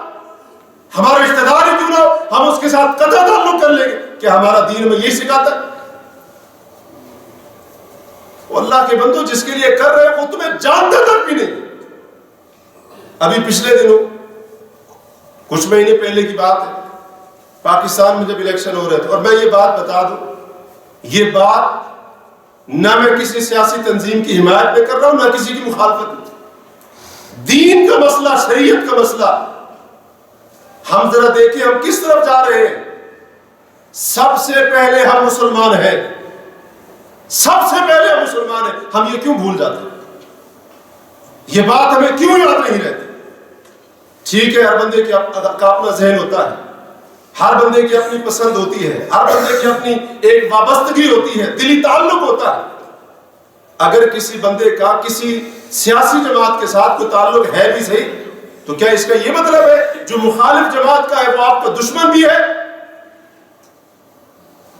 ہمارا رشتہ دار ہی کیوں نہ ہو، ہم اس کے ساتھ قطع تعلق کر لیں گے کہ ہمارا دین میں یہی سکھاتا ہے۔ اللہ کے بندو، جس کے لیے کر رہے وہ تمہیں جانتا تک بھی نہیں۔ ابھی پچھلے دنوں کچھ مہینے پہلے کی بات ہے، پاکستان میں جب الیکشن ہو رہے تھے، اور میں یہ بات بتا دوں، یہ بات نہ میں کسی سیاسی تنظیم کی حمایت میں کر رہا ہوں، نہ کسی کی مخالفت میں، دین کا مسئلہ، شریعت کا مسئلہ، ہم ذرا دیکھیں ہم کس طرف جا رہے ہیں۔ سب سے پہلے ہم مسلمان ہیں، سب سے پہلے ہم مسلمان ہیں، ہم یہ کیوں بھول جاتے ہیں؟ یہ بات ہمیں کیوں یاد نہیں رہتی؟ ٹھیک ہے، ہر بندے کا اپنا ذہن ہوتا ہے، ہر بندے کی اپنی پسند ہوتی ہے، ہر بندے کی اپنی ایک وابستگی ہوتی ہے، دلی تعلق ہوتا ہے۔ اگر کسی بندے کا کسی سیاسی جماعت کے ساتھ کوئی تعلق ہے بھی صحیح، تو کیا اس کا یہ مطلب ہے جو مخالف جماعت کا ہے وہ آپ کا دشمن بھی ہے؟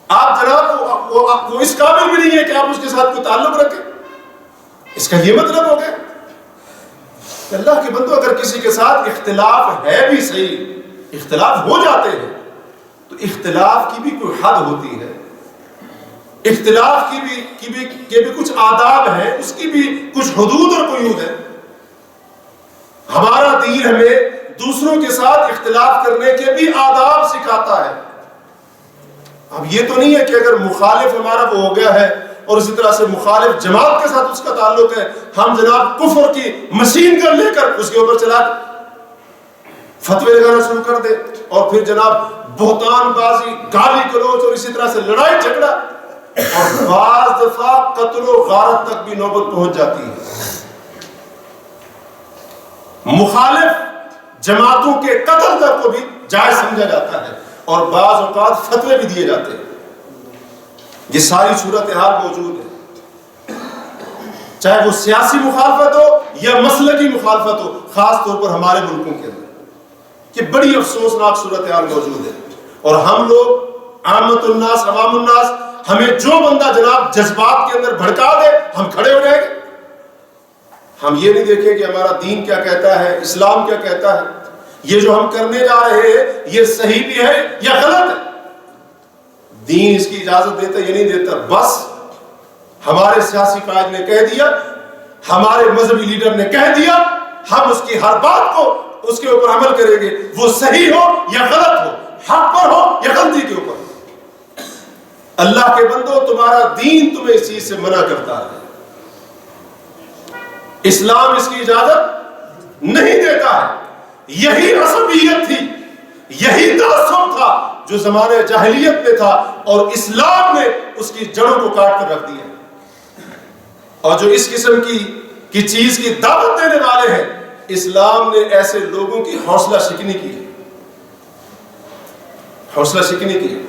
آپ جناب وہ اس قابل بھی نہیں ہے کہ آپ اس کے ساتھ کوئی تعلق رکھیں؟ اس کا یہ مطلب ہو گیا؟ اللہ کے بندو، اگر کسی کے ساتھ اختلاف ہے بھی صحیح، اختلاف ہو جاتے ہیں، تو اختلاف کی بھی کوئی حد ہوتی ہے، اختلاف کی بھی کچھ آداب ہیں، اس کی بھی کچھ حدود اور قیود ہے۔ ہمارا دین ہمیں دوسروں کے ساتھ اختلاف کرنے کے بھی آداب سکھاتا ہے۔ اب یہ تو نہیں ہے کہ اگر مخالف ہمارا وہ ہو گیا ہے اور اسی طرح سے مخالف جماعت کے ساتھ اس کا تعلق ہے، ہم جناب کفر کی مشین گن لے کر اس کے اوپر چلا فتوے لگانا شروع کر دے، اور پھر جناب بہتان بازی، گالی گلوچ اور اسی طرح سے لڑائی جھگڑا، اور بعض دفعہ قتل و غارت تک بھی نوبت پہنچ جاتی ہے۔ مخالف جماعتوں کے قتل تک کو بھی جائز سمجھا جاتا ہے، اور بعض اوقات فتوے بھی دیے جاتے ہیں۔ یہ ساری صورتحال موجود ہے، چاہے وہ سیاسی مخالفت ہو یا مسلکی مخالفت ہو، خاص طور پر ہمارے ملکوں کے اندر یہ بڑی افسوسناک صورتحال موجود ہے۔ اور ہم لوگ عامت الناس، عوام الناس، ہمیں جو بندہ جناب جذبات کے اندر بھڑکا دے ہم کھڑے ہو جائیں گے۔ ہم یہ نہیں دیکھیں کہ ہمارا دین کیا کہتا ہے، اسلام کیا کہتا ہے، یہ جو ہم کرنے جا رہے ہیں یہ صحیح بھی ہے یا غلط ہے، دین اس کی اجازت دیتا یا نہیں دیتا۔ بس ہمارے سیاسی قائد نے کہہ دیا، ہمارے مذہبی لیڈر نے کہہ دیا، ہم اس کی ہر بات کو اس کے اوپر عمل کریں گے، وہ صحیح ہو یا غلط ہو، حق پر ہو یا غلطی کے اوپر۔ اللہ کے بندو، تمہارا دین تمہیں اس چیز سے منع کرتا ہے، اسلام اس کی اجازت نہیں دیتا ہے۔ یہی عصبیت تھی، یہی تعصب تھا جو زمانے جاہلیت میں تھا، اور اسلام نے اس کی جڑوں کو کاٹ کر رکھ دیا۔ اور جو اس قسم کی چیز کی دعوت دینے والے ہیں، اسلام نے ایسے لوگوں کی حوصلہ شکنی کی ہے، حوصلہ شکنی کی ہے۔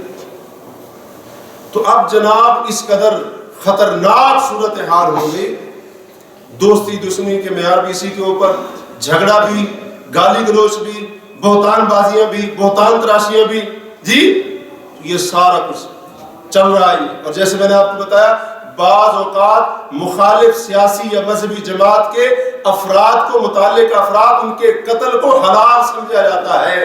تو اب جناب اس قدر خطرناک صورتحال ہو گئی، دوستی دشمنی کے معیار بھی اسی کے اوپر، جھگڑا بھی، گالی گلوچ بھی، بہتان بازیاں بھی، بہتان تراشیاں بھی، جی یہ سارا کچھ چل رہا ہے۔ اور جیسے میں نے آپ کو بتایا، بعض اوقات مخالف سیاسی یا مذہبی جماعت کے افراد کو، متعلق افراد، ان کے قتل کو حلال سمجھا جاتا ہے،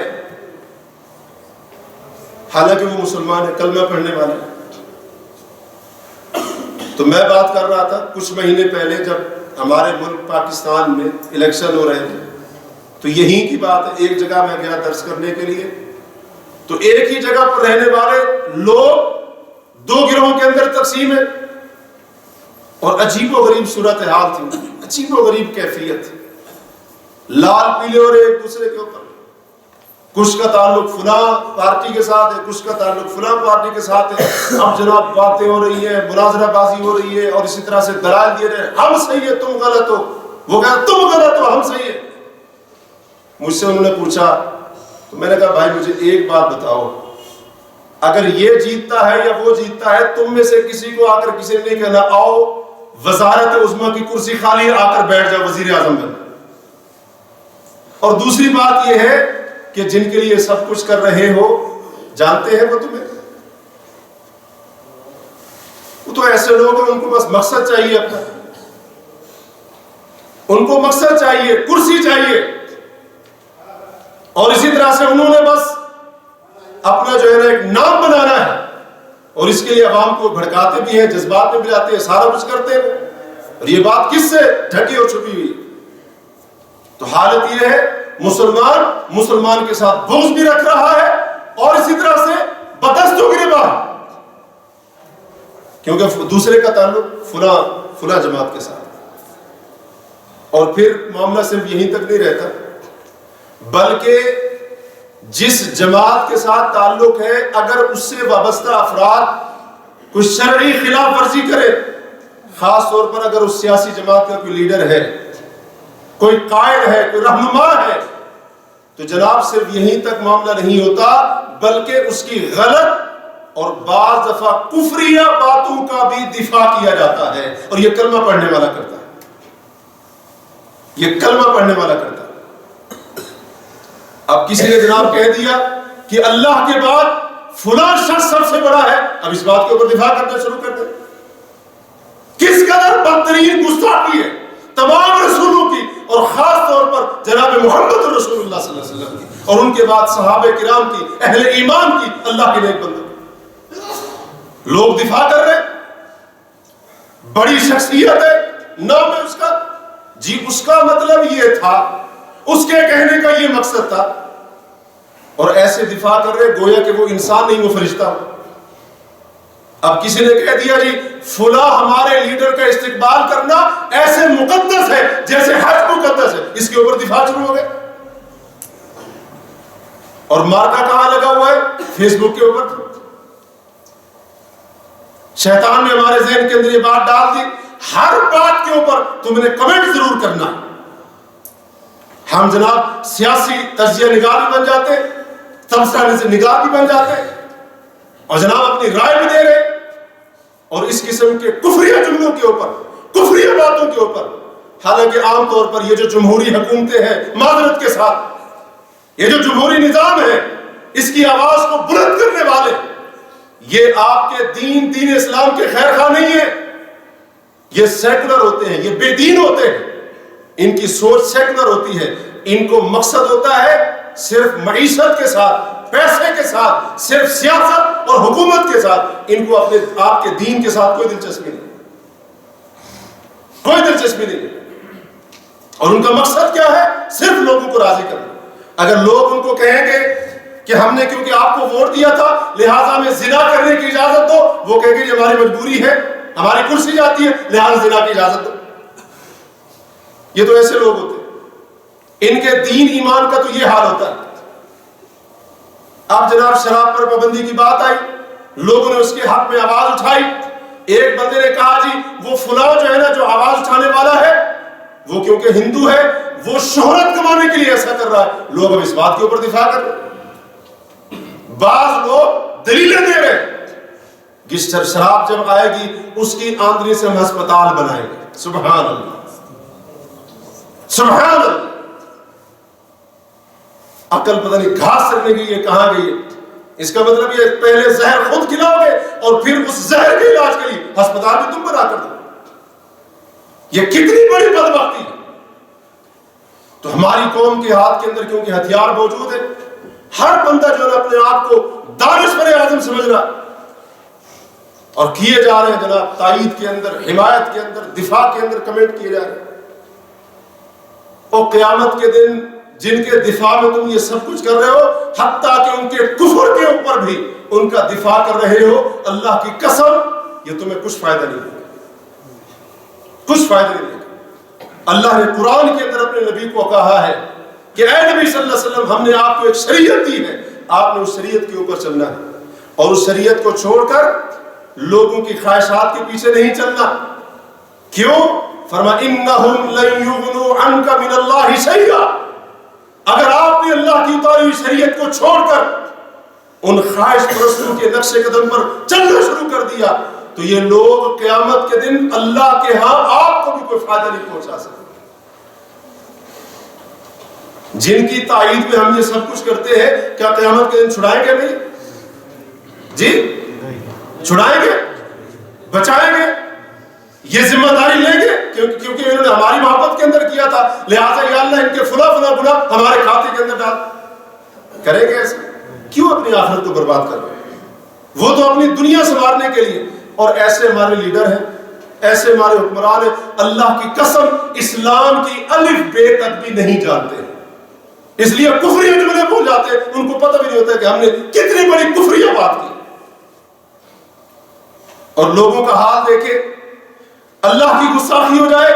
حالانکہ وہ مسلمان ہے، کلمہ پڑھنے والے۔ تو میں بات کر رہا تھا کچھ مہینے پہلے جب ہمارے ملک پاکستان میں الیکشن ہو رہے تھے، تو یہی کی بات ہے، ایک جگہ میں گیا درس کرنے کے لیے، تو ایک ہی جگہ پر رہنے والے لوگ دو گروہوں کے اندر تقسیم ہے، اور عجیب و غریب صورتحال تھی، عجیب و غریب کیفیت، لال پیلے اور ایک دوسرے کے اوپر، کچھ کا تعلق فلاں پارٹی کے ساتھ ہے، کچھ کا تعلق فلاں پارٹی کے ساتھ ہے۔ اب جناب باتیں ہو رہی ہیں، مناظرہ بازی ہو رہی ہے، اور اسی طرح سے دلائل دیے رہے ہیں، ہم صحیح ہے تم غلط ہو، وہ کہا تم غلط ہو ہم صحیح ہے۔ مجھ سے انہوں نے پوچھا، تو میں نے کہا بھائی مجھے ایک بات بتاؤ، اگر یہ جیتتا ہے یا وہ جیتتا ہے، تم میں سے کسی کو آ کر کسی نے نہیں کہنا آؤ وزارت عظمیٰ کی کرسی خالی ہے، آ کر بیٹھ جاؤ وزیر اعظم بن۔ اور دوسری بات یہ ہے کہ جن کے لیے سب کچھ کر رہے ہو، جانتے ہیں وہ تمہیں، وہ تو ایسے لوگ ہیں، ان کو بس مقصد چاہیے اپنا، ان کو مقصد چاہیے، کرسی چاہیے، اور اسی طرح سے انہوں نے بس اپنا جو ہے نا ایک نام بنانا ہے، اور اس کے لیے عوام کو بھڑکاتے بھی ہیں، جذبات میں بھی لاتے ہیں، سارا کچھ کرتے ہیں۔ اور یہ بات کس سے ڈھکی اور چھپی ہوئی؟ تو حالت یہ ہے، مسلمان کے ساتھ بغض بھی رکھ رہا ہے، اور اسی طرح سے بدستوں گرفتار، کیونکہ دوسرے کا تعلق فلاں جماعت کے ساتھ۔ اور پھر معاملہ صرف یہیں تک نہیں رہتا، بلکہ جس جماعت کے ساتھ تعلق ہے، اگر اس سے وابستہ افراد کوئی شرعی خلاف ورزی کرے، خاص طور پر اگر اس سیاسی جماعت کا کوئی لیڈر ہے، کوئی قائد ہے، کوئی رہنما ہے، تو جناب صرف یہیں تک معاملہ نہیں ہوتا، بلکہ اس کی غلط اور بعض دفعہ کفریہ باتوں کا بھی دفاع کیا جاتا ہے، اور یہ کلمہ پڑھنے والا کرتا ہے، یہ کلمہ پڑھنے والا کرتا ہے۔ اب کسی نے جناب کہہ دیا کہ اللہ کے بعد فلاں شخص سب سے بڑا ہے، اب اس بات کے اوپر دفاع کرنا شروع کر دیں۔ کس قدر بدترین گستاخی ہے تمام رسولوں کی، اور خاص طور پر جناب محمد رسول اللہ صلی اللہ علیہ وسلم کی، اور ان کے بعد صحابہ کرام کی، اہل ایمان کی، اللہ کے نیک بندوں کی۔ لوگ دفاع کر رہے، بڑی شخصیت ہے، نام ہے اس کا، جی اس کا مطلب یہ تھا، اس کے کہنے کا یہ مقصد تھا، اور ایسے دفاع کر رہے گویا کہ وہ انسان نہیں، وہ فرشتہ ہو۔ اب کسی نے کہہ دیا جی فلاں ہمارے لیڈر کا استقبال کرنا ایسے مقدس ہے جیسے حج مقدس ہے، اس کے اوپر دفاع شروع ہو گئے، اور مارکا کہاں لگا ہوا ہے؟ فیس بک کے اوپر۔ شیطان نے ہمارے ذہن کے اندر یہ بات ڈال دی، ہر بات کے اوپر تم نے کمنٹ ضرور کرنا۔ ہم جناب سیاسی تجزیہ نگار بھی بن جاتے، تبصرہ نگار بھی بن جاتے، اور جناب اپنی رائے بھی دے رہے، اور اس قسم کے کفریہ جملوں کے اوپر، کفریہ باتوں کے اوپر۔ حالانکہ عام طور پر یہ جو جمہوری حکومتیں ہیں، معذرت کے ساتھ یہ جو جمہوری نظام ہے، اس کی آواز کو بلند کرنے والے، یہ آپ کے دین اسلام کے خیر خواہ نہیں ہیں، یہ سیکولر ہوتے ہیں، یہ بے دین ہوتے ہیں، ان کی سوچ سیکولر ہوتی ہے، ان کو مقصد ہوتا ہے صرف معیشت کے ساتھ، پیسے کے ساتھ، صرف سیاست اور حکومت کے ساتھ، ان کو اپنے آپ کے دین کے ساتھ کوئی دلچسپی نہیں، کوئی دلچسپی نہیں، اور ان کا مقصد کیا ہے؟ صرف لوگوں کو راضی کرنا۔ اگر لوگ ان کو کہیں گے کہ ہم نے کیونکہ آپ کو ووٹ دیا تھا لہٰذا ہمیں زنا کرنے کی اجازت دو، وہ کہیں گے یہ ہماری مجبوری ہے، ہماری کرسی جاتی ہے لہٰذا زنا کی اجازت دو۔ یہ تو ایسے لوگ ہوتے ہیں، ان کے دین ایمان کا تو یہ حال ہوتا ہے۔ اب جناب شراب پر پابندی کی بات آئی، لوگوں نے اس کے حق میں آواز اٹھائی، ایک بندے نے کہا جی وہ فلاں جو ہے نا جو آواز اٹھانے والا ہے وہ کیونکہ ہندو ہے، وہ شہرت کمانے کے لیے ایسا کر رہا ہے۔ لوگ اب اس بات کے اوپر دفاع کر رہے ہیں، بعض لوگ دلیلیں دے رہے ہیں کہ شراب جب آئے گی اس کی آمدنی سے ہم ہسپتال بنائیں گے۔ سبحان اللہ، سبحان اللہ، عقل پتہ نہیں گھاس رکھنے کی یہ کہاں گئی ہے؟ اس کا مطلب یہ پہلے زہر خود کھلاؤ گے اور پھر اس زہر کے علاج کے لیے ہسپتال بھی تم بنا کر دو۔ یہ کتنی بڑی بدبختی ہے۔ تو ہماری قوم کے ہاتھ کے اندر کیونکہ ہتھیار موجود ہے، ہر بندہ جو ہے اپنے آپ کو دانشور اعظم سمجھ رہا، اور کیے جا رہے ہیں جناب تائید کے اندر، حمایت کے اندر، دفاع کے اندر کمنٹ کیے جا رہے ہیں۔ اور قیامت کے دن جن کے دفاع میں تم یہ سب کچھ کر رہے ہو، حتیٰ کہ ان کے کفر کے اوپر بھی ان کا دفاع کر رہے ہو، اللہ کی قسم یہ تمہیں کچھ فائدہ نہیں دے گا، کچھ فائدہ نہیں دے گا۔ اللہ نے قرآن کے اندر اپنے نبی کو کہا ہے کہ اے نبی صلی اللہ علیہ وسلم ہم نے آپ کو ایک شریعت دی ہے، آپ نے اس شریعت کے اوپر چلنا ہے، اور اس شریعت کو چھوڑ کر لوگوں کی خواہشات کے پیچھے نہیں چلنا۔ کیوں؟ فرما انہم لن یغنوا عنک من اللہ شیئا، اگر آپ نے اللہ کی اتاری ہوئی شریعت کو چھوڑ کر ان خواہش پرستوں کے نقش قدم پر چلنا شروع کر دیا تو یہ لوگ قیامت کے دن اللہ کے ہاں آپ کو بھی کوئی فائدہ نہیں پہنچا سکتے۔ جن کی تائید میں ہم یہ سب کچھ کرتے ہیں، کیا قیامت کے دن چھڑائیں گے نہیں؟ جی چھڑائیں گے، بچائیں گے، یہ ذمہ داری لیں گے کیونکہ انہوں نے ہماری محبت کے اندر کیا تھا، لہٰذا یا اللہ ان کے فلاں فلاں گناہ ہمارے کھاتے کے اندر ڈال۔ کریں گے ایسے؟ کیوں اپنی آخرت کو برباد کر رہے ہیں؟ وہ تو اپنی دنیا سنوارنے کے لیے، اور ایسے ہمارے لیڈر ہیں، ایسے ہمارے حکمران ہیں، اللہ کی قسم اسلام کی الف بے تک بھی نہیں جانتے ہیں، اس لیے کفریہ جملے بول جاتے ہیں، ان کو پتہ بھی نہیں ہوتا کہ ہم نے کتنی بڑی کفریہ بات کی۔ اور لوگوں کا حال دیکھے، اللہ کی گستاخی ہو جائے،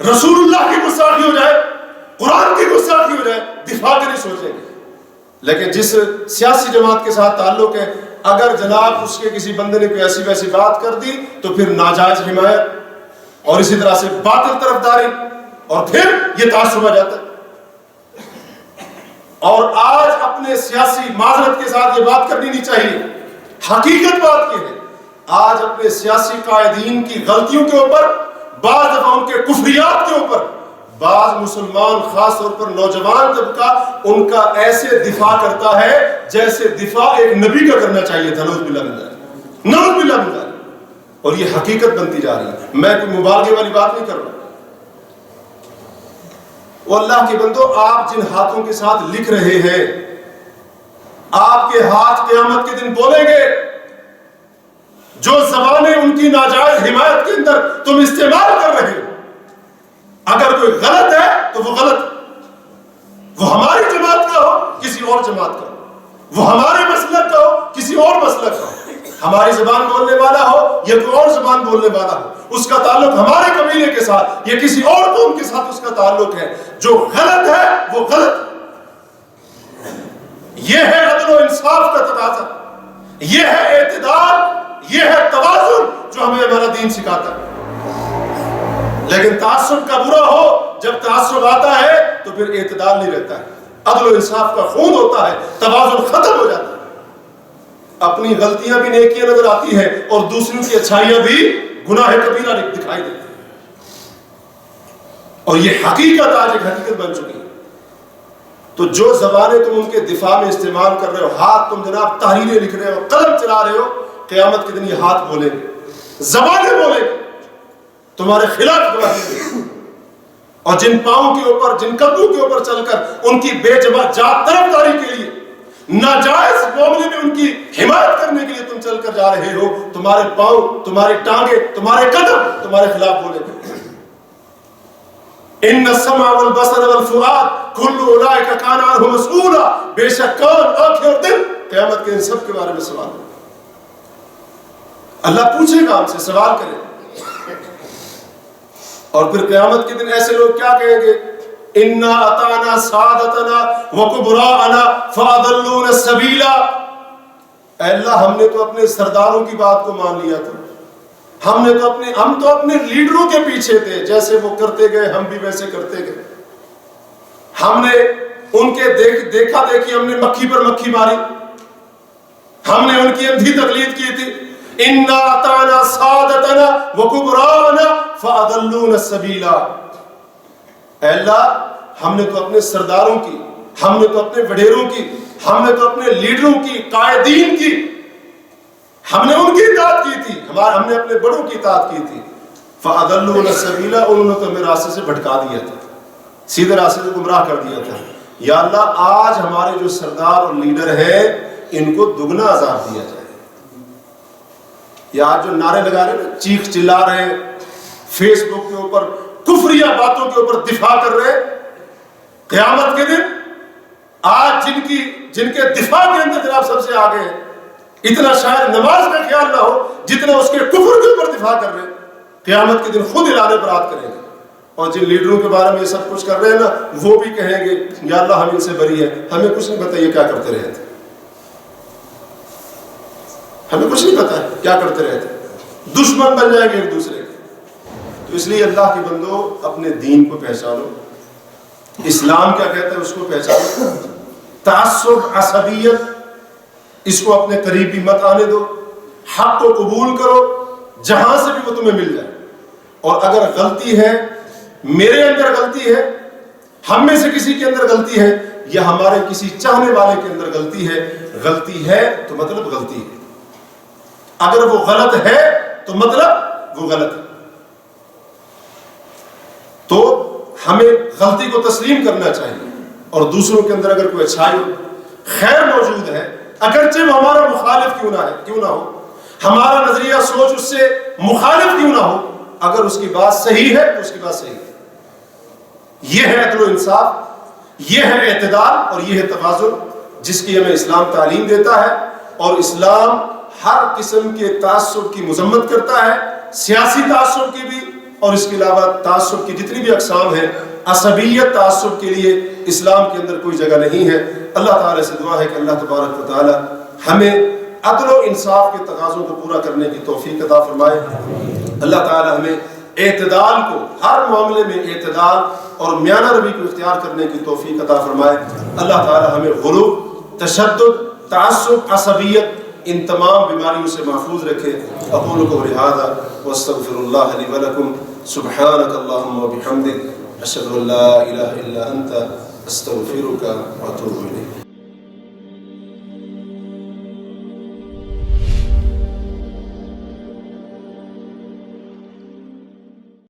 رسول اللہ کی گستاخی ہو جائے، قرآن کی گستاخی ہو جائے، دفاع کے نہیں سوچیں گے۔ لیکن جس سیاسی جماعت کے ساتھ تعلق ہے، اگر جناب اس کے کسی بندے نے کوئی ایسی ویسی بات کر دی تو پھر ناجائز حمایت اور اسی طرح سے باطل طرفداری، اور پھر یہ تعصب آ جاتا ہے. اور آج اپنے سیاسی معذرت کے ساتھ یہ بات کرنی نہیں چاہیے، حقیقت بات یہ ہے آج اپنے سیاسی قائدین کی غلطیوں کے اوپر، بعض دفعہ ان کے کفریات کے اوپر بعض مسلمان خاص طور پر نوجوان طبقہ ان کا ایسے دفاع کرتا ہے جیسے دفاع ایک نبی کا کرنا چاہیے تھا. نعوذ باللہ من ذالک، نعوذ باللہ من ذالک. اور یہ حقیقت بنتی جا رہی ہے، میں کوئی مبالغے والی بات نہیں کر رہا. وہ اللہ کے بندو، آپ جن ہاتھوں کے ساتھ لکھ رہے ہیں، آپ کے ہاتھ قیامت کے دن بولیں گے. جو زبانیں ان کی ناجائز حمایت کے اندر تم استعمال کر رہے ہو، اگر کوئی غلط ہے تو وہ غلط، وہ ہماری جماعت کا ہو کسی اور جماعت کا ہو، وہ ہمارے مسلک کا ہو کسی اور مسلک کا ہو، ہماری زبان بولنے والا ہو یا کوئی اور زبان بولنے والا ہو، اس کا تعلق ہمارے قبیلے کے ساتھ یا کسی اور قوم کے ساتھ اس کا تعلق ہے. جو غلط ہے وہ غلط. یہ ہے عدل و انصاف کا تقاضا، یہ ہے اعتدال، یہ ہے توازن جو ہمیں ہمارا دین سکھاتا ہے. لیکن تعصب کا برا ہو، جب تعصب آتا ہے تو پھر اعتدال نہیں رہتا ہے، عدل و انصاف کا خون ہوتا ہے، توازن ختم ہو جاتا ہے. اپنی غلطیاں بھی نیکیاں نظر آتی ہیں اور دوسروں کی اچھائیاں بھی گناہ کبیرہ دکھائی دیتی ہیں. اور یہ حقیقت آج ایک حقیقت بن چکی ہے. تو جو زبانیں تم ان کے دفاع میں استعمال کر رہے ہو، ہاتھ تم جناب تحریریں لکھ رہے ہو، قلم چلا رہے ہو، قیامت کے دن یہ ہاتھ بولیں گے، زبانیں بولیں گے، تمہارے خلاف گواہی دیں گے. اور جن پاؤں کے اوپر، جن قدموں کے اوپر چل کر ان کی بے جات طرفداری کے لیے، ناجائز معاملے میں ان کی حمایت کرنے کے لیے تم چل کر جا رہے ہو، تمہارے پاؤں، تمہاری ٹانگیں، تمہارے قدم تمہارے خلاف بولیں گے. ان السمع والبصر والفؤاد كل اولئک کان عنہ مسئولا. بے شک کان، آنکھیں اور دل قیامت کے ان سب کے بارے میں سوال ہوگا. اللہ پوچھے گا، ہم سے سوال کرے گا. اور پھر قیامت کے دن ایسے لوگ کیا کہیں گے؟ انا اطعنا سادتنا وکبراءنا فاضلونا السبیل. اے اللہ، ہم نے تو اپنے سرداروں کی بات کو مان لیا تھا، ہم تو اپنے لیڈروں کے پیچھے تھے، جیسے وہ کرتے گئے ہم بھی ویسے کرتے گئے. ہم نے ان کے دیکھا دیکھی، ہم نے مکھی پر مکھی ماری، ہم نے ان کی اندھی تقلید کی تھی. انا اطعنا سادتنا وکبراءنا فاضلونا السبیل. اے اللہ، ہم نے تو اپنے سرداروں کی، ہم نے تو اپنے وڈیروں کی، ہم نے تو اپنے لیڈروں کی، قائدین کی، ہم نے ان کی اطاعت کی تھی، ہم نے اپنے بڑوں کی اطاعت کی تھی. فاضلونا السبیل، انہوں نے تو ہمیں راستے سے بھٹکا دیا تھا، سیدھے راستے سے گمراہ کر دیا تھا. یا اللہ، آج ہمارے جو سردار اور لیڈر ہیں ان کو دگنا عذاب دیا جائے. یا آج جو نعرے لگا رہے ہیں، چیخ چلا رہے ہیں، فیس بک کے اوپر کفریہ باتوں کے اوپر دفاع کر رہے ہیں، قیامت کے دن آج جن کے دفاع کے اندر جناب سب سے آگے ہیں، اتنا شاید نماز کا خیال نہ ہو جتنا اس کے کفر کے اوپر دفاع کر رہے ہیں، قیامت کے دن خود اعلان برات کریں گے. اور جن لیڈروں کے بارے میں یہ سب کچھ کر رہے ہیں نا، وہ بھی کہیں گے یا اللہ ہم ان سے بری ہیں، ہمیں کچھ نہیں پتا یہ کیا کرتے رہے تھے، ہمیں کچھ نہیں پتا کیا کرتے رہے تھے. دشمن بن جائیں گے ایک دوسرے کے. تو اس لیے اللہ کے بندو، اپنے دین کو پہچانو، اسلام کیا کہتا ہے اس کو پہچانو. تعصب، عصبیت، اس کو اپنے قریب بھی مت آنے دو. حق کو قبول کرو جہاں سے بھی وہ تمہیں مل جائے. اور اگر غلطی ہے، میرے اندر غلطی ہے، ہم میں سے کسی کے اندر غلطی ہے، یا ہمارے کسی چاہنے والے کے اندر غلطی ہے تو مطلب غلطی ہے. اگر وہ غلط ہے تو مطلب وہ غلط ہے. تو ہمیں غلطی کو تسلیم کرنا چاہیے. اور دوسروں کے اندر اگر کوئی اچھائی، خیر موجود ہے، اگرچہ وہ ہمارا مخالف کیوں نہ ہو، ہمارا نظریہ سوچ اس سے مخالف کیوں نہ ہو، اگر اس کی بات صحیح ہے تو اس کی بات صحیح ہے. یہ ہے عدل و انصاف، یہ ہے اعتدال، اور یہ ہے توازن جس کی ہمیں اسلام تعلیم دیتا ہے. اور اسلام ہر قسم کے تعصب کی مذمت کرتا ہے، سیاسی تعصب کی بھی، اور اس کے علاوہ تعصب کی جتنی بھی اقسام ہیں. عصبیت، تعصب کے لیے اسلام کے اندر کوئی جگہ نہیں ہے. اللہ تعالیٰ سے دعا ہے کہ اللہ تبارک و تعالیٰ ہمیں عدل و انصاف کے تقاضوں کو پورا کرنے کی توفیق عطا فرمائے. اللہ تعالیٰ ہمیں اعتدال کو، ہر معاملے میں اعتدال اور میانہ روی کو اختیار کرنے کی توفیق عطا فرمائے۔ اللہ تعالی ہمیں غلو، تشدد، تعصب، عصبیت، ان تمام بیماریوں سے محفوظ رکھے۔ اقول قولی ھذا واستغفر اللہ لی ولکم، سبحانک اللہم وبحمدک، اشہد ان لا الہ الا انت، استغفرک واتوب الیک۔